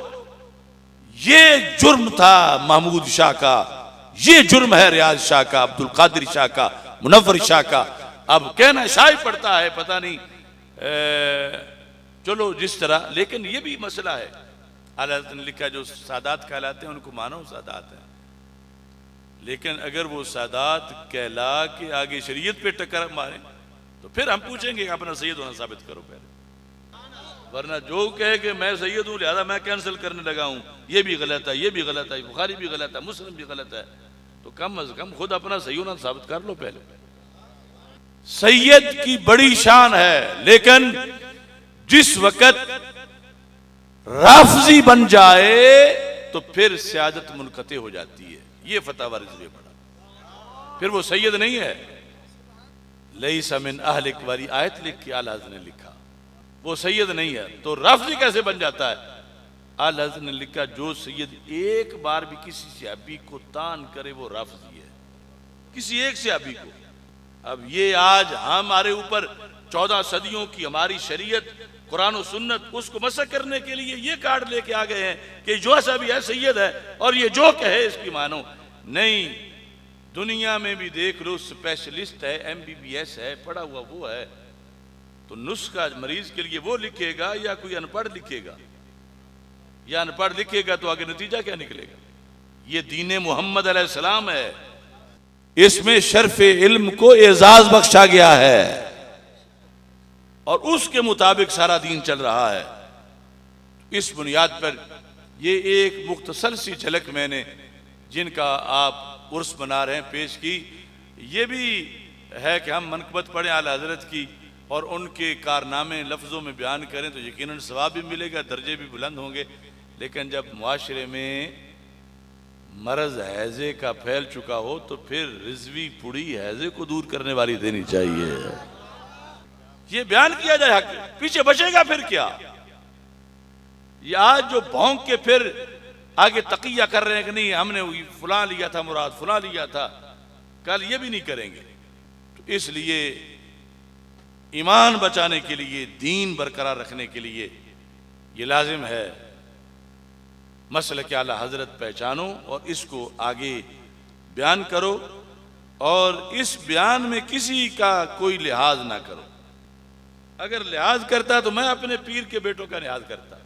ये जुर्म था महमूद शाह का, ये जुर्म है रियाज शाह का, अब्दुल कादिर शाह का, मुनव्वर शाह का। अब कहना शाही पड़ता है पता नहीं, चलो जिस तरह, लेकिन ये भी मसला है। आला ने लिखा जो सादात कहलाते हैं उनको मानो सादात है, लेकिन अगर वो सादात कहला के आगे शरीयत पे टक्कर मारे तो फिर हम पूछेंगे अपना सैयद होना साबित करो पहले, वरना जो कहे कि मैं सैयद हूं लिहाजा मैं कैंसिल करने लगा हूं, ये भी गलत है, ये भी गलत है, बुखारी भी गलत है, मुस्लिम भी गलत है, तो कम अज कम खुद अपना सही होना साबित कर लो पहले। सैयद की बड़ी शान है, लेकिन जिस वक्त राफजी बन जाए तो फिर सियादत मुनक़ते हो जाती है। ये फतवा रिज़वी पढ़ा, फिर वो सैयद नहीं है। लैसा मिन अहलिक वाली आयत लिख के आला हज़रत ने लिखा, वो सैयद नहीं है। तो राफजी कैसे बन जाता है? आला हज़रत ने लिखा, जो सैयद एक बार भी किसी सहाबी को तान करे वो राफजी है, किसी एक सहाबी को। अब ये आज हमारे ऊपर 14 सदियों की हमारी शरीयत, कुरान और सुन्नत, उसको मसक करने के लिए ये कार्ड लेके आ गए हैं कि जो ऐसा भी है सैयद है, और ये जो कहे इसकी मानो। नहीं, दुनिया में भी देख लो, स्पेशलिस्ट है, MBBS है, पढ़ा हुआ वो है, तो नुस्खा मरीज के लिए वो लिखेगा या कोई अनपढ़ लिखेगा? या अनपढ़ लिखेगा तो आगे नतीजा क्या निकलेगा? ये दीन मोहम्मद अलैहिस्सलाम है, इसमें शर्फ इल्म को एजाज बख्शा गया है और उसके मुताबिक सारा दीन चल रहा है। इस बुनियाद पर ये एक मुख्तसर सी झलक मैंने, जिनका आप उर्स बना रहे हैं, पेश की। ये भी है कि हम मनक़बत पढ़ें आला हज़रत की और उनके कारनामे लफ्ज़ों में बयान करें तो यकीनन सवाब भी मिलेगा, दर्जे भी बुलंद होंगे। लेकिन जब मुआशरे में मरज़ हैज़े का फैल चुका हो तो फिर रिज़वी पुड़ी हैज़े को दूर करने वाली देनी चाहिए। ये बयान किया जाए हक, पीछे बचेगा फिर क्या? ये आज जो भौंक के फिर आगे तकिया कर रहे हैं कि नहीं हमने फुला लिया था मुराद, फुला लिया था, कल ये भी नहीं करेंगे। तो इसलिए ईमान बचाने के लिए, दीन बरकरार रखने के लिए ये लाजिम है मसलक आला हज़रत पहचानो और इसको आगे बयान करो, और इस बयान में किसी का कोई लिहाज ना करो। अगर लिहाज करता तो मैं अपने पीर के बेटों का लिहाज करता।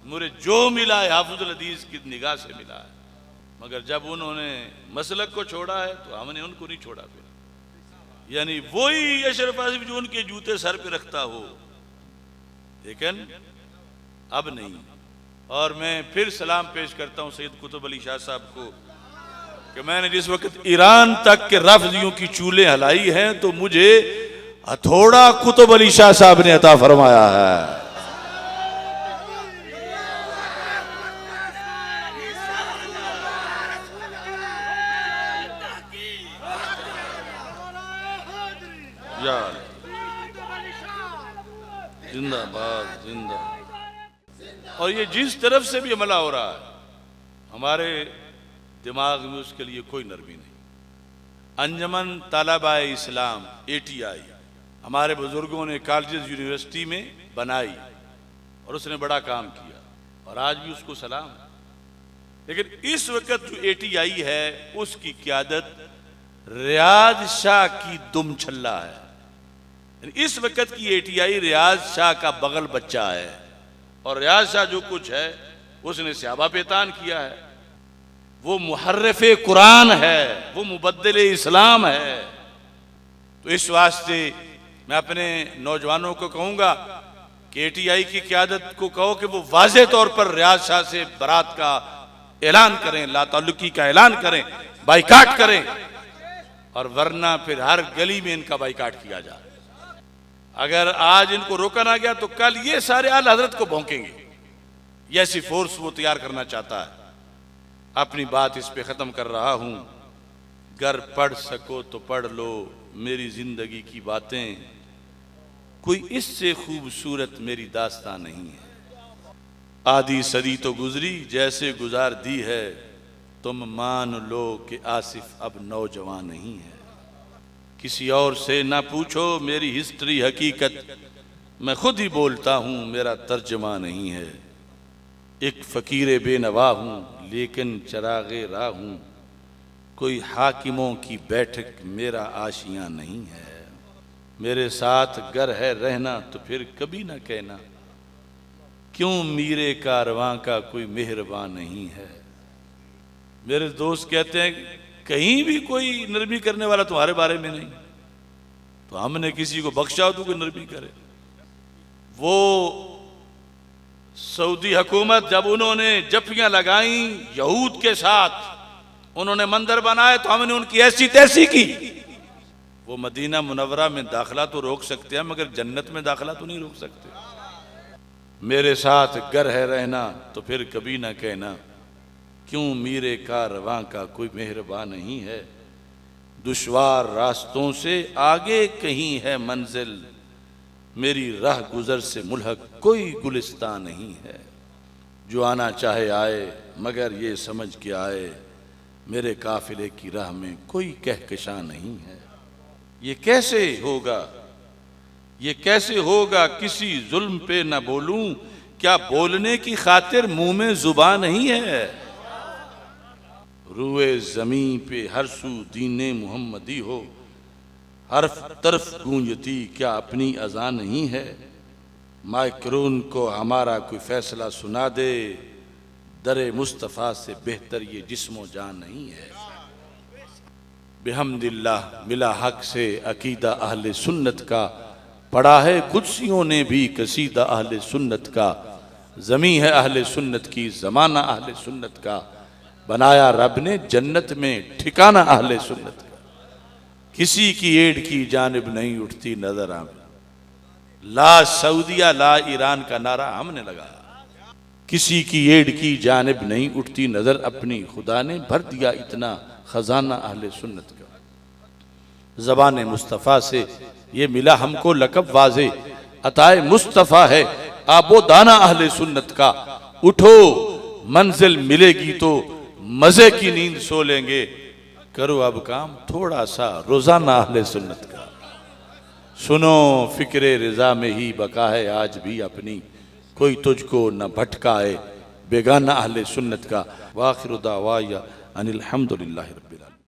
मुझे जो मिला है हाफिज़ुल हदीस की निगाह से मिला है, मगर जब उन्होंने मसलक को छोड़ा है तो हमने उनको नहीं छोड़ा। फिर यानी वही अशरफ आसिफ जो उनके जूते सर पे रखता हो, लेकिन अब नहीं। और मैं फिर सलाम पेश करता हूँ सैयद कुतुब अली शाह साहब को कि मैंने जिस वक्त ईरान तक के रफ़ज़ियों की चूलें हलाई हैं तो मुझे हथौड़ा कुतुब अली शाह साहब ने अता फरमाया है। जिंदाबाद, जिंदाबाद। और ये जिस तरफ से भी हमला हो रहा है, हमारे दिमाग में उसके लिए कोई नरमी नहीं। अंजमन तलबाए इस्लाम ATI हमारे बुजुर्गों ने कॉलेज यूनिवर्सिटी में बनाई और उसने बड़ा काम किया और आज भी उसको सलाम। लेकिन इस वक्त जो ATI है उसकी क़यादत रियाज शाह की दुम छल्ला है। इस वक्त की ATI रियाज शाह का बगल बच्चा है और रियाज शाह जो कुछ है उसने सहाबा पे तान किया है। वो मुहर्रिफ़े कुरान है, वो मुबद्दिले इस्लाम है। तो इस वास्ते मैं अपने नौजवानों को कहूँगा कि ATI की क़यादत को कहो कि वो वाज़े तौर पर रियाज शाह से बरात का ऐलान करें, लाताल्लुकी का ऐलान करें, बाइकाट करें, और वरना फिर हर गली में इनका बाइकाट किया जाए। अगर आज इनको रोका ना गया तो कल ये सारे आला हज़रत को भौंकेंगे। ये ऐसी फोर्स वो तैयार करना चाहता है। अपनी बात इस पे ख़त्म कर रहा हूँ। गर पढ़ सको तो पढ़ लो मेरी ज़िंदगी की बातें, कोई इससे खूबसूरत मेरी दास्तां नहीं है। आधी सदी तो गुजरी जैसे गुजार दी है, तुम मान लो कि आसिफ अब नौजवान नहीं है। किसी और से ना पूछो मेरी हिस्ट्री हकीकत, मैं खुद ही बोलता हूँ मेरा तर्जमा नहीं है। एक फ़कीर बेनवा हूँ लेकिन चरागे राह हूँ, कोई हाकिमों की बैठक मेरा आशियाँ नहीं है। मेरे साथ गर है रहना तो फिर कभी ना कहना, क्यों मीरे कारवां का कोई मेहरबान नहीं है। मेरे दोस्त कहते हैं कहीं भी कोई नरमी करने वाला तुम्हारे बारे में नहीं, तो हमने किसी को बख्शा तो कोई नरमी करे। वो सऊदी हुकूमत जब उन्होंने जफ्फियां लगाई यहूद के साथ, उन्होंने मंदिर बनाए तो हमने उनकी ऐसी तैसी की। वो मदीना मुनव्वरा में दाखिला तो रोक सकते हैं मगर जन्नत में दाखिला तो नहीं रोक सकते। मेरे साथ गर है रहना तो फिर कभी ना कहना, क्यों मीरे कारवां का कोई मेहरबान नहीं है। दुश्वार रास्तों से आगे कहीं है मंजिल, मेरी राह गुजर से मुल्हक कोई गुलिस्तान नहीं है। जो आना चाहे आए मगर ये समझ के आए, मेरे काफिले की राह में कोई कहकशां नहीं है। ये कैसे होगा, ये कैसे होगा किसी जुल्म पे न बोलूं, क्या बोलने की खातिर मुंह में जुबान नहीं है। रूए जमीन पे हर सू दीने मुहम्मदी हो, हर तरफ गूंजती क्या अपनी अज़ान नहीं है। माइक्रोन को हमारा कोई फैसला सुना दे, दरे मुस्तफ़ा से बेहतर ये जिस्मो जान नहीं है। बिहम्दिल्लाह मिला हक से अकीदा अहले सुन्नत का, पढ़ा है कुदसियों ने भी कसीदा अहले सुन्नत का। ज़मी है अहले सुन्नत की, ज़माना अहले सुन्नत का, बनाया रब ने जन्नत में ठिकाना अहले सुन्नत का। किसी की एड़ की जानिब नहीं उठती नजर हमें, ला सऊदिया ला ईरान का नारा हमने लगाया। किसी की एड़ की जानिब नहीं उठती नजर, अपनी खुदा ने भर दिया इतना खजाना अहले सुन्नत का। ज़बान मुस्तफ़ा से ये मिला हमको लक़ब वाज़े, अताए मुस्तफ़ा है आबो दाना अहले सुन्नत का। उठो मंजिल मिलेगी तो मजे की नींद सो लेंगे, करो अब काम थोड़ा सा रोजाना अहले सुन्नत का। सुनो फिक्रे रिजा में ही बका है आज भी अपनी, कोई तुझको न भटकाए बेगाना अहले सुन्नत का। वाखिर दावाया अनिल हम्दुलिल्लाहि रब्बिल आलमीन।